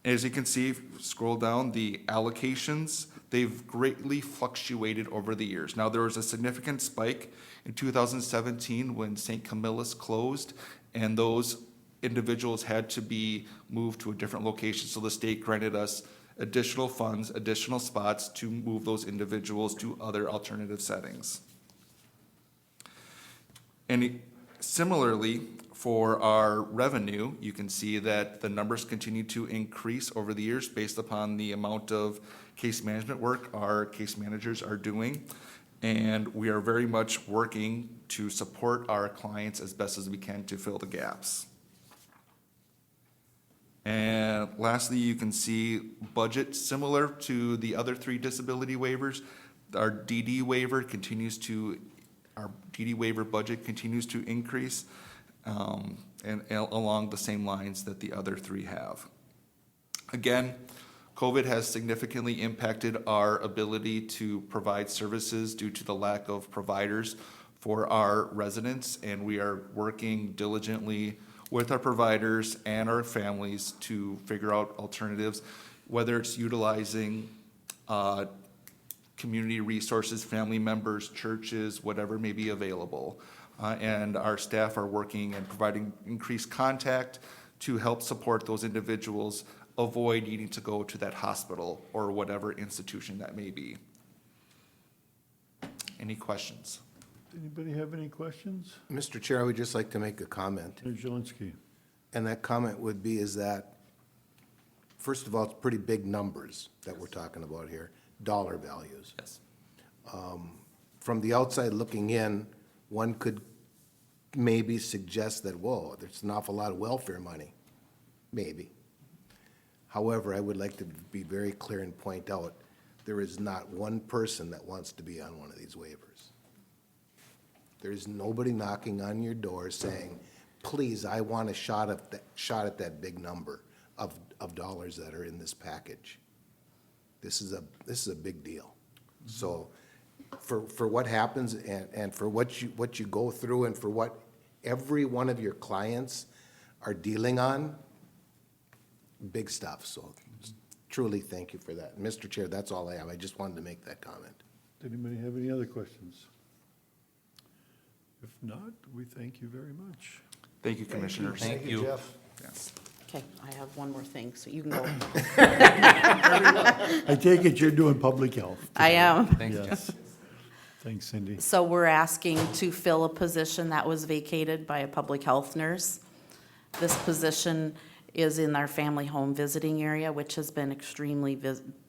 As you can see, if you scroll down, the allocations, they've greatly fluctuated over the years. Now, there was a significant spike in 2017 when St. Camilla's closed, and those individuals had to be moved to a different location. So the state granted us additional funds, additional spots to move those individuals to other alternative settings. And similarly, for our revenue, you can see that the numbers continue to increase over the years based upon the amount of case management work our case managers are doing. And we are very much working to support our clients as best as we can to fill the gaps. And lastly, you can see budget similar to the other 3 disability waivers. Our DD waiver budget continues to increase and along the same lines that the other 3 have. Again, COVID has significantly impacted our ability to provide services due to the lack of providers for our residents, and we are working diligently with our providers and our families to figure out alternatives, whether it's utilizing community resources, family members, churches, whatever may be available. And our staff are working and providing increased contact to help support those individuals avoid needing to go to that hospital or whatever institution that may be. Any questions? Anybody have any questions? Mr. Chair, I would just like to make a comment. Senator Jelinski. And that comment would be is that, first of all, it's pretty big numbers that we're talking about here, dollar values. Yes. From the outside looking in, one could maybe suggest that, whoa, there's an awful lot of welfare money, maybe. However, I would like to be very clear and point out, there is not one person that wants to be on one of these waivers. There's nobody knocking on your door saying, please, I want a shot at that big number of dollars that are in this package. This is a big deal. So for what happens and for what you go through and for what every one of your clients are dealing on, big stuff. So truly thank you for that. Mr. Chair, that's all I have. I just wanted to make that comment. Does anybody have any other questions? If not, we thank you very much. Thank you, Commissioners. Thank you. Jeff. Yes. Okay, I have one more thing, so you can go. I take it you're doing public health. I am. Thanks, Jeff. Yes. Thanks, Cindy. So we're asking to fill a position that was vacated by a public health nurse. This position is in our family home visiting area, which has been extremely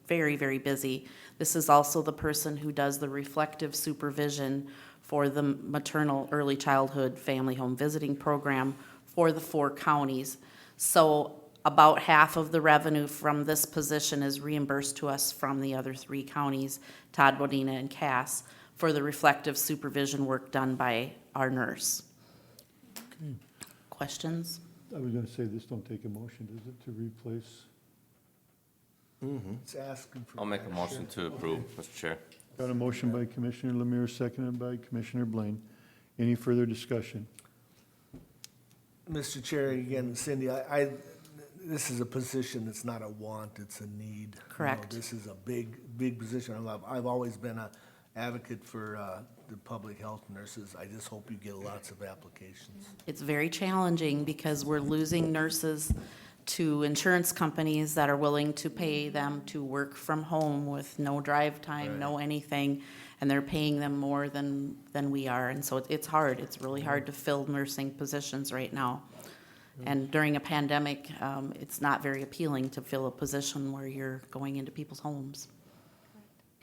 very, very busy. This is also the person who does the reflective supervision for the maternal early childhood family home visiting program for the 4 counties. So about half of the revenue from this position is reimbursed to us from the other 3 counties, Todd, Wadena, and Cass, for the reflective supervision work done by our nurse. Okay. Questions? I was gonna say, this don't take a motion, does it, to replace? It's asking for. I'll make a motion to approve, Mr. Chair. Got a motion by Commissioner Lemire, seconded by Commissioner Blaine. Any further discussion? Mr. Chair, again, Cindy, this is a position that's not a want, it's a need. You know, Correct. This is a big position. I've always been an advocate for the public health nurses. I just hope you get lots of applications. It's very challenging because we're losing nurses to insurance companies that are willing to pay them to work from home with no drive time, no anything, and they're paying them more than we are. And so it's hard. It's really hard to fill nursing positions right now. And during a pandemic, it's not very appealing to fill a position where you're going into people's homes.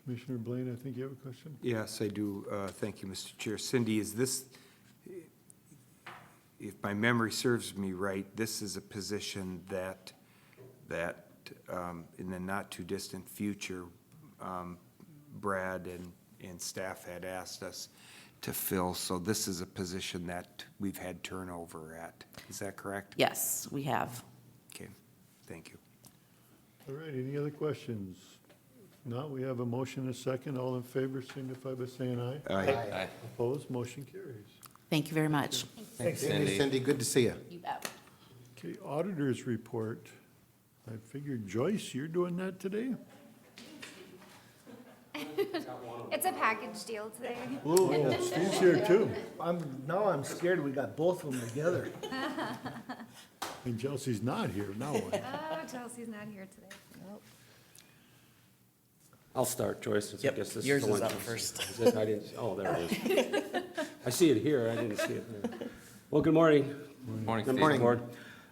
Commissioner Blaine, I think you have a question? Yes, I do. Thank you, Mr. Chair. Cindy, is this, if my memory serves me right, this is a position that in the not-too-distant future, Brad and staff had asked us to fill, so this is a position that we've had turnover at. Is that correct? Yes, we have. Okay, thank you. All right, any other questions? If not, we have a motion and a second. All in favor signify by saying aye. Aye. Opposed, motion carries. Thank you very much. Thanks, Cindy, Cindy. Cindy, good to see you. You bet. Okay, auditor's report. I figured, Joyce, you're doing that today? It's a package deal today. Oh, Steve's here too. Now I'm scared we got both of them together. And Chelsea's not here, now what? Oh, Chelsea's not here today. I'll start, Joyce, since I Yep, guess this yours is the is one. up first. Is it? I didn't, oh, there it is. I see it here, I didn't see it there. Well, good morning. Morning, Good Steve. morning, Board.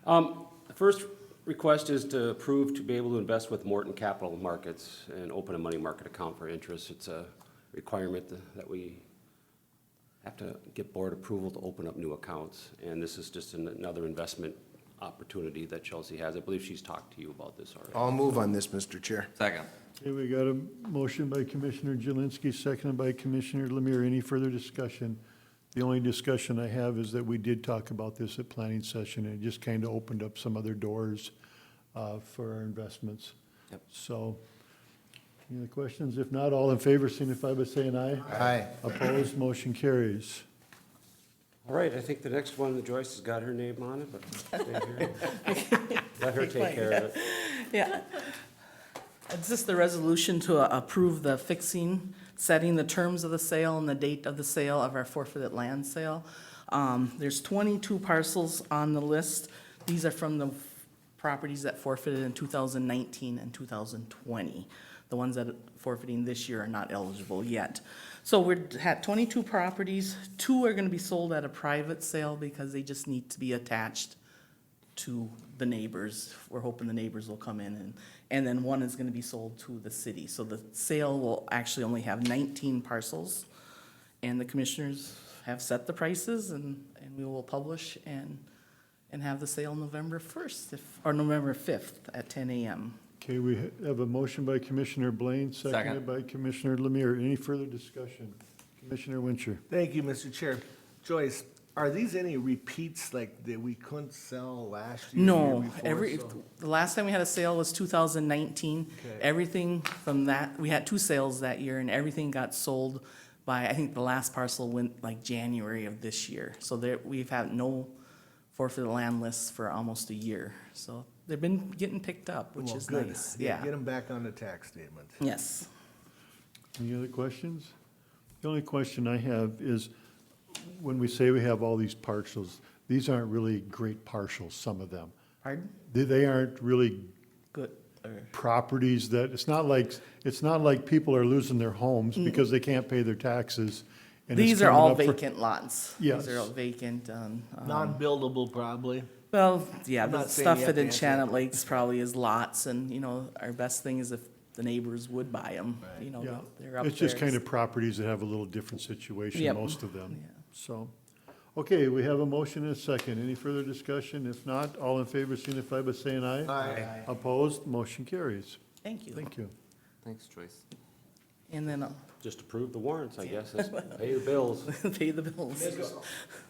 The first request is to approve to be able to invest with Morton Capital Markets and open a money market account for interest. It's a requirement that we have to get board approval to open up new accounts. And this is just another investment opportunity that Chelsea has. I believe she's talked to you about this already. I'll move on this, Mr. Chair. Second. Okay, we got a motion by Commissioner Jelinski, seconded by Commissioner Lemire. Any further discussion? The only discussion I have is that we did talk about this at planning session, and it just kind of opened up some other doors for our investments. Yep. So, any other questions? If not, all in favor signify by saying aye. Aye. Opposed, motion carries. All right, I think the next one, Joyce has got her name on it, but stay here. Let her take care of it. Yeah. It's just the resolution to approve the fixing, setting the terms of the sale and the date of the sale of our forfeited land sale. There's 22 parcels on the list. These are from the properties that forfeited in 2019 and 2020. The ones that are forfeiting this year are not eligible yet. So we're at 22 properties. 2 are gonna be sold at a private sale because they just need to be attached to the neighbors. We're hoping the neighbors will come in, and then 1 is gonna be sold to the city. So the sale will actually only have 19 parcels, and the commissioners have set the prices, and we will publish and have the sale November 1st, or November 5th at 10 a.m. Okay, we have a motion by Commissioner Blaine, seconded Second. by Commissioner Lemire. Any further discussion? Commissioner Wincher. Thank you, Mr. Chair. Joyce, are these any repeats like that we couldn't sell last year? No, the year before, so- the last time we had a sale was 2019. Okay. Everything from that, we had 2 sales that year, and everything got sold by, I think the last parcel went like January of this year. So there, we've had no forfeited land lists for almost a year. So they've been getting picked up, which Well, is good. nice, yeah. Get them back on the tax statement. Yes. Any other questions? The only question I have is, when we say we have all these parcels, these aren't really great parcels, some of them. Pardon? They aren't really Good. properties that, it's not like people are losing their homes because they can't pay their taxes. and it's These are coming all up for- vacant lots. Yes. These are all vacant, Non-buildable probably. well, yeah, I'm the not saying stuff you have at to answer Enchanted Lakes probably is lots, and, you know, our best thing is if the neighbors would buy them, you know, Yeah, they're up there. it's just kind of properties that have a little different situation, Yep. most of them. Yeah. So, okay, we have a motion and a second. Any further discussion? If not, all in favor signify by saying aye. Aye. Opposed, motion carries. Thank you. Thank you. Thanks, Joyce. And then Just approve the warrants, I guess. Pay the bills. pay the bills.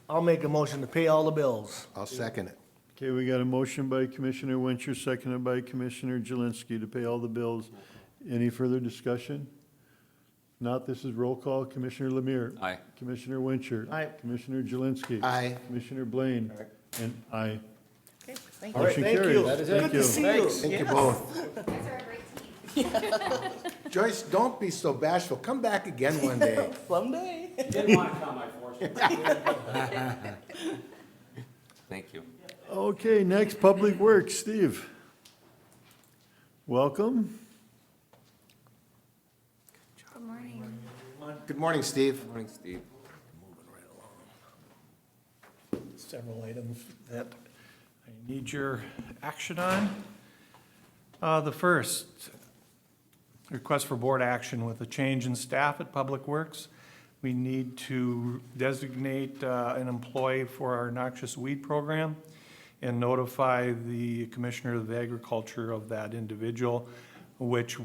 I'll make a motion to pay all the bills. I'll second it. Okay, we got a motion by Commissioner Wincher, seconded by Commissioner Jelinski to pay all the bills. Any further discussion? Not, this is roll call. Commissioner Lemire. Aye. Commissioner Wincher. Aye. Commissioner Jelinski. Aye. Commissioner Blaine. And aye. Okay, thank All right, Motion thank carries. you. That is it. Good to see you. Thank you both. You guys are a great team. Joyce, don't be so bashful. Come back again one day. Someday. Didn't want to come, I forced you. Thank you. Okay, next, Public Works, Steve. Welcome. Good morning. Good morning, Steve. Good morning, Steve. Several items that I need your action on. The first, request for board action with a change in staff at Public Works. We need to designate an employee for our noxious weed program and notify the Commissioner of Agriculture of that individual, which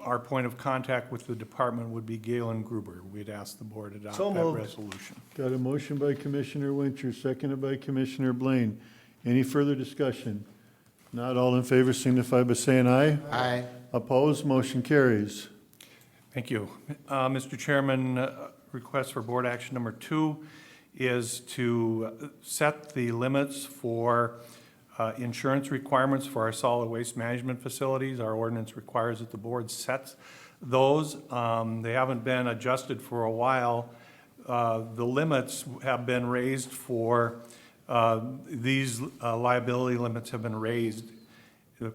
our point of contact with the department would be Galen Gruber. We'd ask the board to adopt So that moved. resolution. Got a motion by Commissioner Wincher, seconded by Commissioner Blaine. Any further discussion? Not all in favor signify by saying aye. Aye. Opposed, motion carries. Thank you. Mr. Chairman, request for board action number 2 is to set the limits for insurance requirements for our solid waste management facilities. Our ordinance requires that the board sets those. They haven't been adjusted for a while. The limits have been raised for, these liability limits have been raised.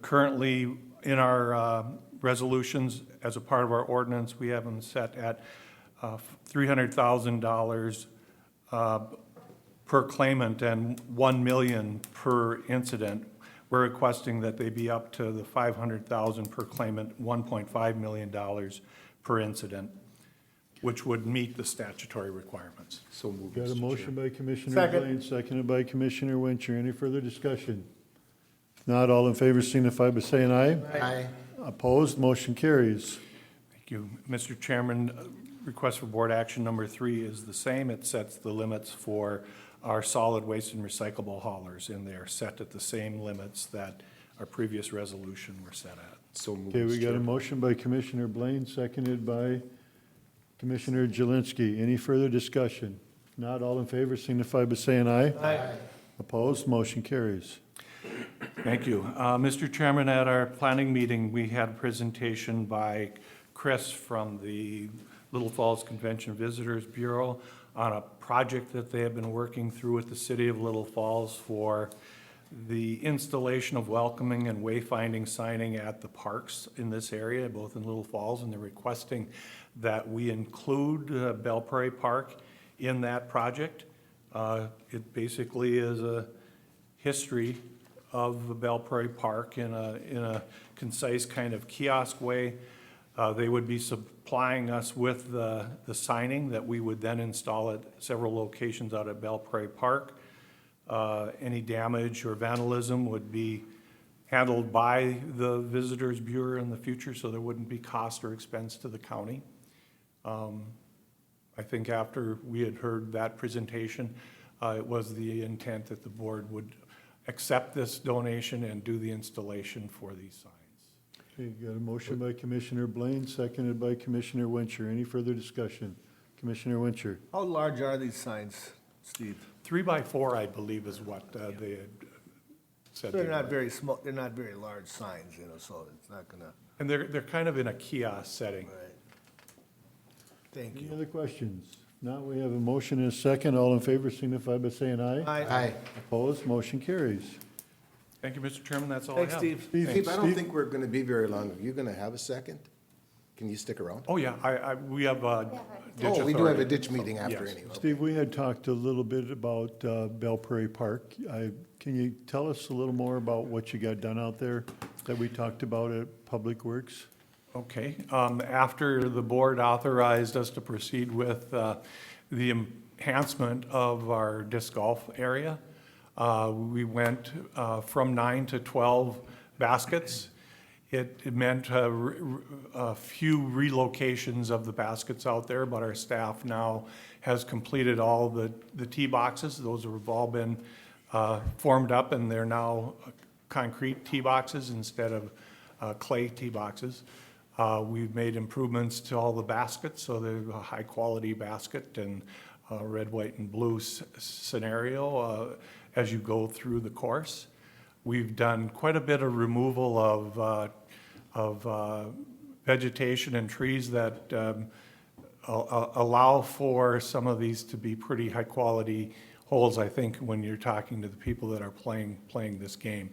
Currently, in our resolutions, as a part of our ordinance, we have them set at $300,000 per claimant and $1 million per incident. We're requesting that they be up to the $500,000 per claimant, $1.5 million per incident, which would meet the statutory requirements. So moved, Got a Mr. Chair. motion by Commissioner Second. Blaine, seconded by Commissioner Wincher. Any further discussion? Not all in favor signify by saying aye. Aye. Opposed, motion carries. Thank you. Mr. Chairman, request for board action number 3 is the same. It sets the limits for our solid waste and recyclable haulers, and they are set at the same limits that our previous resolution were set at. So moved, Okay, we Mr. got a Chair. motion by Commissioner Blaine, seconded by Commissioner Jelinski. Any further discussion? not, all in favor signify by saying aye. Aye. Opposed, motion carries. Thank you. Mr. Chairman, at our planning meeting, we had a presentation by Chris from the Little Falls Convention Visitors Bureau on a project that they have been working through with the city of Little Falls for the installation of welcoming and wayfinding signing at the parks in this area, both in Little Falls, and they're requesting that we include Belle Prairie Park in that project. It basically is a history of Belle Prairie Park in a concise kind of kiosk way. They would be supplying us with the signing that we would then install at several locations out at Belle Prairie Park. Any damage or vandalism would be handled by the Visitors Bureau in the future, so there wouldn't be cost or expense to the county. I think after we had heard that presentation, it was the intent that the board would accept this donation and do the installation for these signs. Okay, got a motion by Commissioner Blaine, seconded by Commissioner Wincher. Any further discussion? Commissioner Wincher. How large are these signs, Steve? 3 by 4, I believe, is what they had said. They're they not were. very small, they're not very large signs, you know, so it's not gonna, And they're kind of in a kiosk setting. right. Thank Any you. other questions? Now we have a motion and a second. All in favor signify by saying aye. Aye. Opposed, motion carries. Thank you, Mr. Chairman, that's all I have. Thanks, Steve. Steve, I don't think we're gonna be very long. Are you gonna have a second? Can you stick around? Oh, yeah, we have a ditch Oh, we do have a authority. ditch meeting after Yes. anyway. Steve, we had talked a little bit about Belle Prairie Park. Can you tell us a little more about what you got done out there that we talked about at Public Works? Okay, after the board authorized us to proceed with the enhancement of our disc golf area, we went from 9 to 12 baskets. It meant a few relocations of the baskets out there, but our staff now has completed all the tee boxes. Those have all been formed up, and they're now concrete tee boxes instead of clay tee boxes. We've made improvements to all the baskets, so they're a high-quality basket and red, white, and blue scenario as you go through the course. We've done quite a bit of removal of vegetation and trees that allow for some of these to be pretty high-quality holes, I think, when you're talking to the people that are playing this game.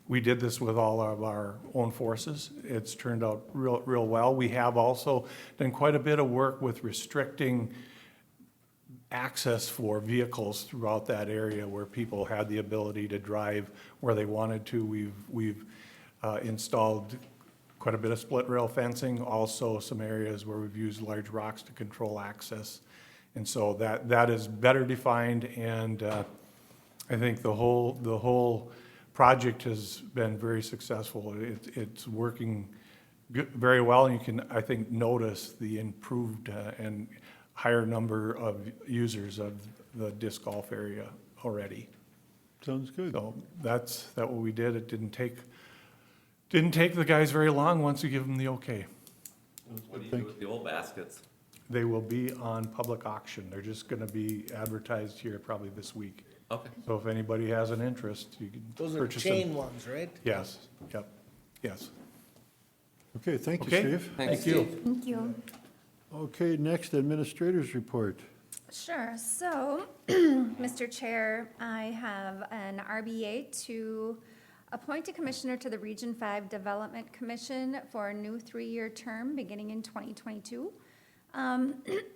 We did this with all of our own forces. It's turned out real well. We have also done quite a bit of work with restricting access for vehicles throughout that area where people had the ability to drive where they wanted to. We've installed quite a bit of split rail fencing, also some areas where we've used large rocks to control access. And so that is better defined, and I think the whole project has been very successful. It's working very well, and you can, I think, notice the improved and higher number of users of the disc golf area already. Sounds good. So that's what we did. It didn't take the guys very long once you give them the okay. What do you do with the old baskets? They will be on public auction. They're just gonna be advertised here probably this week. Okay. So if anybody has an interest, you can Those are purchase them. chain ones, right? Yes, yep, yes. Okay, thank you, Okay. Steve. Thank you. Thank you. Okay, next, administrators report. Sure. So, Mr. Chair, I have an RBA to appoint a commissioner to the Region 5 Development Commission for a new 3-year term beginning in 2022.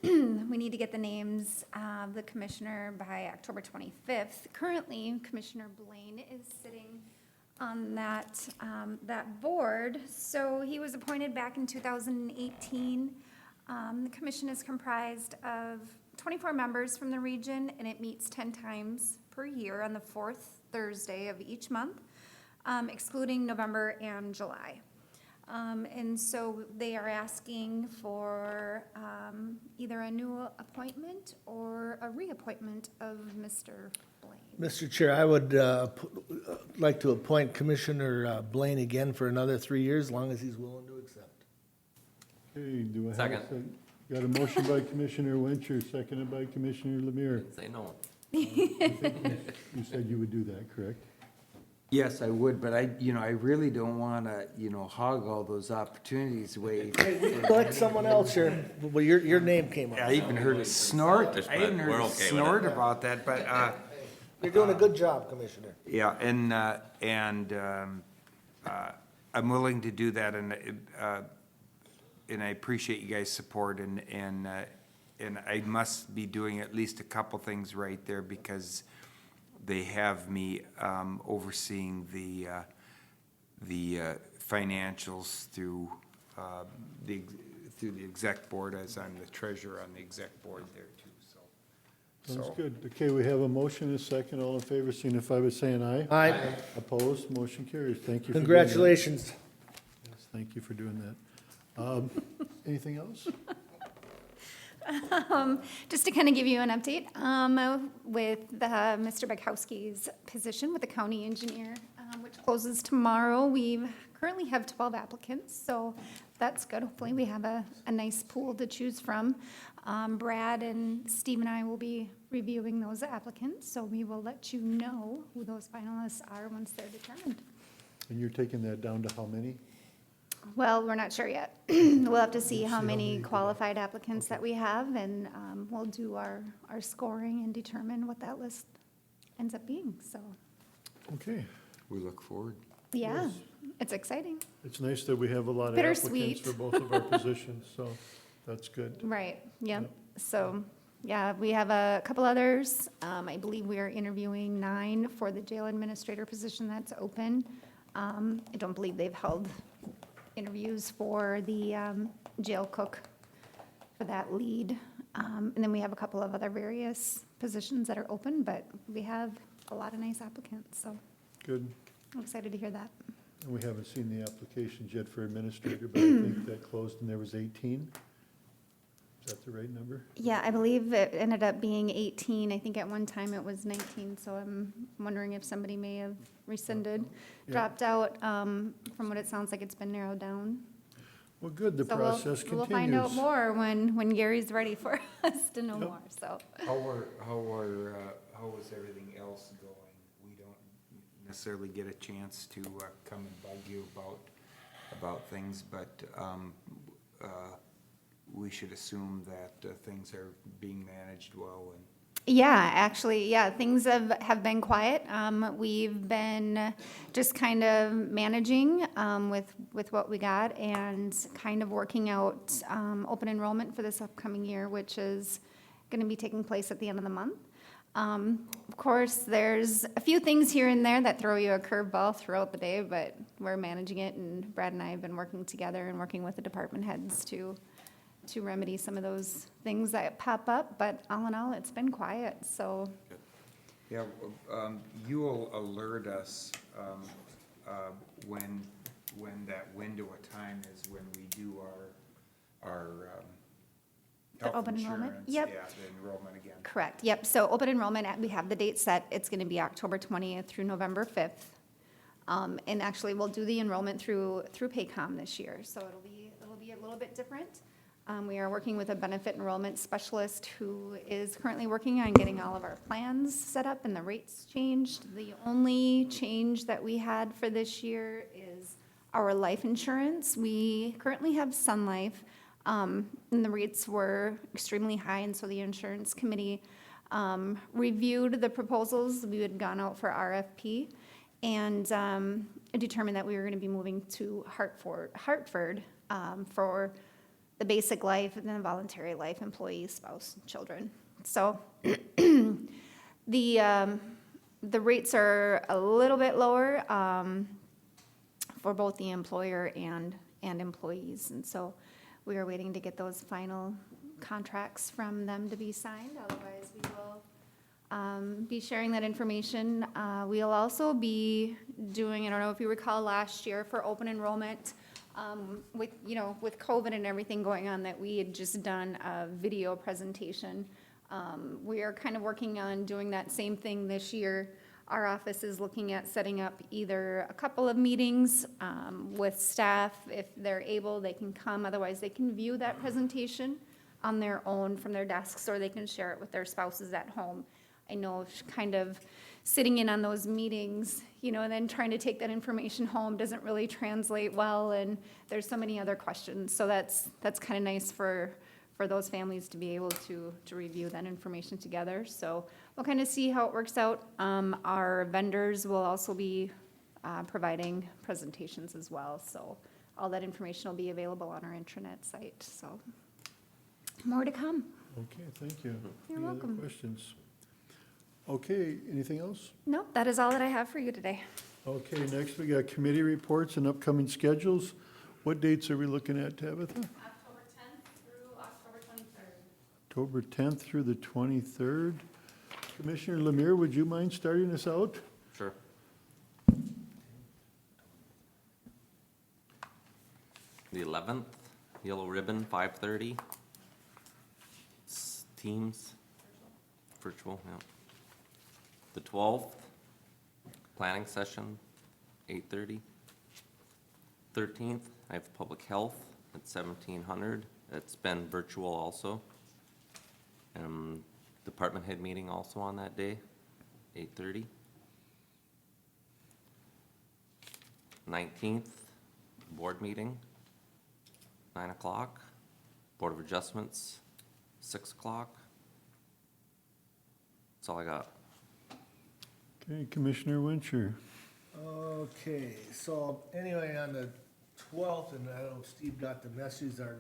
We need to get the names of the commissioner by October 25th. Currently, Commissioner Blaine is sitting on that board. So he was appointed back in 2018. The commission is comprised of 24 members from the region, and it meets 10 times per year on the 4th Thursday of each month, excluding November and July. And so they are asking for either a new appointment or a reappointment of Mr. Blaine. Mr. Chair, I would like to appoint Commissioner Blaine again for another 3 years, as long as he's willing to accept. Okay, do I have a Second. second? Got a motion by Commissioner Wincher, seconded by Commissioner Lemire. Say no. You said you would do that, correct? Yes, I would, but I really don't wanna, hog all those opportunities away. Let someone else here, well, your name came up. I even heard a snort, Just- I even we're heard a okay with snort it. about that, but, You're doing a good job, Commissioner. yeah, and I'm willing to do that, and I appreciate you guys' support, and I must be doing at least a couple things right there, because they have me overseeing the financials through the exec board, as I'm the treasurer on the exec board there too, so. Sounds good. Okay, we have a motion and a second. All in favor signify by saying aye. Aye. Opposed, motion carries. Thank you for doing that. Congratulations. Yes, thank you for doing that. Anything else? Just to kind of give you an update, with Mr. Bekowski's position with the county engineer, which closes tomorrow. We currently have 12 applicants, so that's good. Hopefully, we have a nice pool to choose from. Brad and Steve and I will be reviewing those applicants, so we will let you know who those finalists are once they're determined. And you're taking that down to how many? Well, we're not sure yet. We'll have to see how many qualified applicants that we have, and we'll do our scoring and determine what that list ends up being, so, Okay. We look forward. yeah, it's exciting. It's nice that we have a lot of Bittersweet. applicants for both of our positions, so that's good. Right, yep. Yep. So, yeah, we have a couple others. I believe we are interviewing 9 for the jail administrator position that's open. I don't believe they've held interviews for the jail cook for that lead. And then we have a couple of other various positions that are open, but we have a lot of nice applicants, so Good. I'm excited to hear that. And we haven't seen the applications yet for administrator, but I think that closed and there was 18. Is that the right number? Yeah, I believe it ended up being 18. I think at one time it was 19, so I'm wondering if somebody may have rescinded, Yeah. dropped out. From what it sounds like, it's been narrowed down. Well, good, the So process We'll find out continues. more when Gary's ready for us to know Yep. more, so. How is everything else going? We don't necessarily get a chance to come and bug you about things, but we should assume that things are being managed well and. Yeah, actually, yeah, things have been quiet. We've been just kind of managing with what we got and kind of working out open enrollment for this upcoming year, which is going to be taking place at the end of the month. Of course, there's a few things here and there that throw you a curveball throughout the day, but we're managing it, and Brad and I have been working together and working with the department heads to remedy some of those things that pop up, but all in all, it's been quiet, so. Yeah, you will alert us when that window of time is when we do our The health open enrollment? insurance. Yep. Yeah, the enrollment again. Correct, yep, so open enrollment, we have the date set, it's gonna be October 20th through November 5th. And actually, we'll do the enrollment through Paycom this year, so it'll be a little bit different. We are working with a benefit enrollment specialist who is currently working on getting all of our plans set up and the rates changed. The only change that we had for this year is our life insurance. We currently have Sun Life, and the rates were extremely high, and so the insurance committee reviewed the proposals. We had gone out for RFP and determined that we were going to be moving to Hartford for the basic life and then the voluntary life, employee, spouse, children. So the rates are a little bit lower for both the employer and employees. And so we are waiting to get those final contracts from them to be signed. Otherwise, we will be sharing that information. We'll also be doing, I don't know if you recall last year for open enrollment, with COVID and everything going on, that we had just done a video presentation. We are kind of working on doing that same thing this year. Our office is looking at setting up either a couple of meetings with staff. If they're able, they can come. Otherwise, they can view that presentation on their own from their desks, or they can share it with their spouses at home. I know kind of sitting in on those meetings, you know, and then trying to take that information home doesn't really translate well, and there's so many other questions. So that's kind of nice for those families to be able to review that information together. So we'll kind of see how it works out. Our vendors will also be providing presentations as well. So all that information will be available on our intranet site. So more to come. Okay, thank you. You're Any other welcome. questions? Okay, anything else? No, that is all that I have for you today. Okay, next we got committee reports and upcoming schedules. What dates are we looking at, Tabitha? October 10th through October 23rd. October 10th through the 23rd. Commissioner Lemire, would you mind starting us out? Sure. The 11th, Yellow Ribbon, 5:30. Teams, virtual, yeah. The 12th, planning session, 8:30. 13th, I have public health at 1700. It's been virtual also. Department head meeting also on that day, 8:30. 19th, board meeting, 9 o'clock. Board of Adjustments, 6 o'clock. That's all I got. Okay, Commissioner Wincher. Okay, so anyway, on the 12th, and I don't know if Steve got the message, our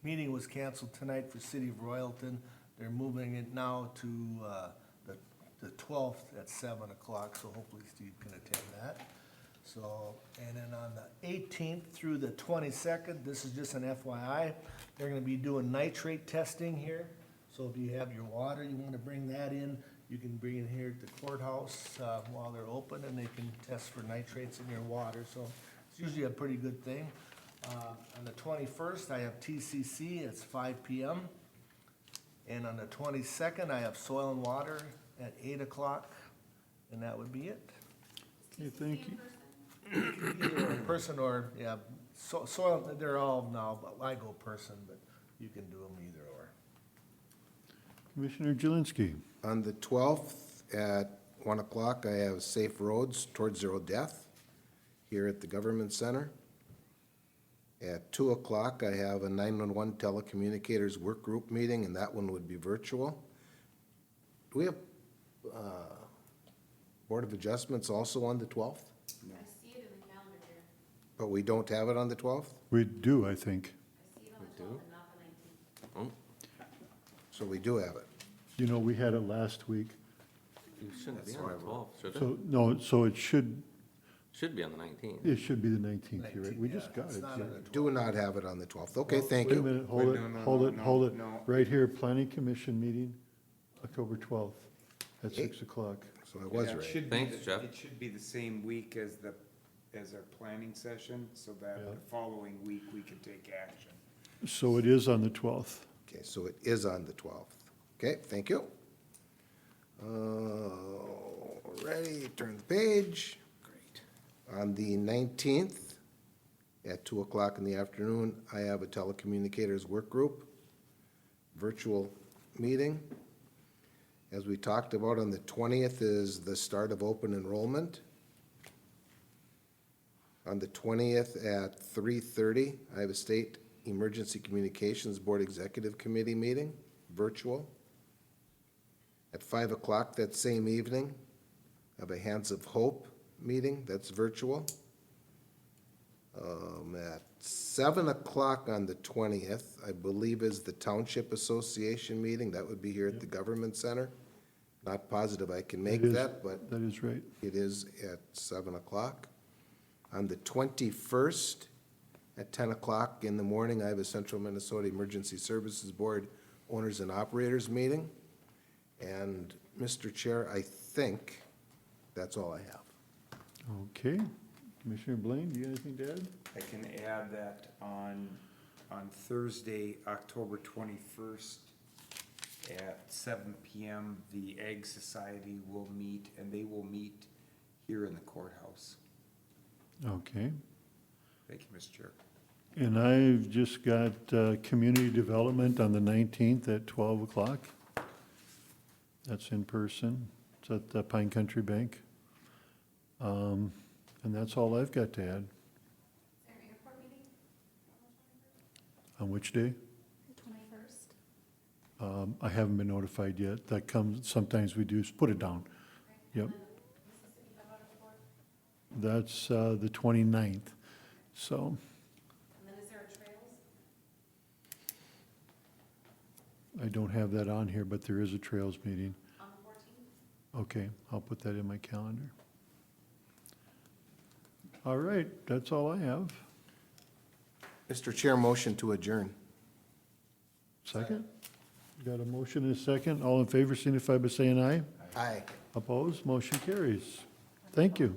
meeting was canceled tonight for City of Royalton. They're moving it now to the 12th at 7 o'clock, so hopefully Steve can attend that. So, and then on the 18th through the 22nd, this is just an FYI, they're gonna be doing nitrate testing here. So if you have your water, you wanna bring that in, you can bring it here at the courthouse while they're open, and they can test for nitrates in your water, so it's usually a pretty good thing. On the 21st, I have TCC, it's 5 PM. And on the 22nd, I have soil and water at 8 o'clock, and that would be it. Okay, thank you. Either in person or, yeah, soil, they're all now, but I go person, but you can do them either or. Commissioner Jelinski. On the 12th at 1 o'clock, I have Safe Roads Towards Zero Death here at the Government Center. At 2 o'clock, I have a 911 telecommunicators work group meeting, and that one would be virtual. Do we have Board of Adjustments also on the 12th? I see it in the calendar here. But we don't have it on the 12th? We do, I think. I see it on the 12th and not the 19th. So we do have it. You know, we had it last week. You shouldn't be on the 12th, should it? So, no, so it should Should be on the 19th. be the 19th, you're right. We just got It's it. not yeah. on the Do not have it on the 12th. Okay, thank Wait a you. minute, hold Wait, it, no, no, hold no, it, no, hold it. no. Right here, Planning Commission meeting, October 12th at 6 o'clock. So I was Yeah, it right. should be Thanks, the- Jeff. It should be the same week as our planning session, so that Yeah. the following week we can take action. So it is on the 12th. Okay, so it is on the 12th. Okay, thank you. Ready, turn the page. Great. On the 19th, at 2 o'clock in the afternoon, I have a telecommunicators work group, virtual meeting. As we talked about, on the 20th is the start of open enrollment. On the 20th at 3:30, I have a State Emergency Communications Board Executive Committee meeting, virtual. At 5 o'clock that same evening, I have a Hands of Hope meeting, that's virtual. At 7 o'clock on the 20th, I believe is the Township Association meeting, that would be here at the Government Center. Not positive I can make That is- that, but That is right. it is at 7 o'clock. On the 21st, at 10 o'clock in the morning, I have a Central Minnesota Emergency Services Board Owners and Operators meeting. And, Mr. Chair, I think that's all I have. Okay. Commissioner Blaine, do you have anything to add? I can add that on Thursday, October 21st, at 7 PM, the Ag Society will meet, and they will meet here in the courthouse. Okay. Thank you, Mr. Chair. And I've just got community development on the 19th at 12 o'clock. That's in person. It's at the Pine Country Bank. And that's all I've got to add. On which day? I haven't been notified yet. That comes, sometimes we do, put it down. Yep. That's the 29th, so. And then is there a trails? I don't have that on here, but there is a Trails meeting. On the 14th? Okay, I'll put that in my calendar. All right, that's all I have. Mr. Chair, motion to adjourn. Second? Got a motion and a second. All in favor signify by saying aye. Aye. Opposed? Motion carries. Thank you.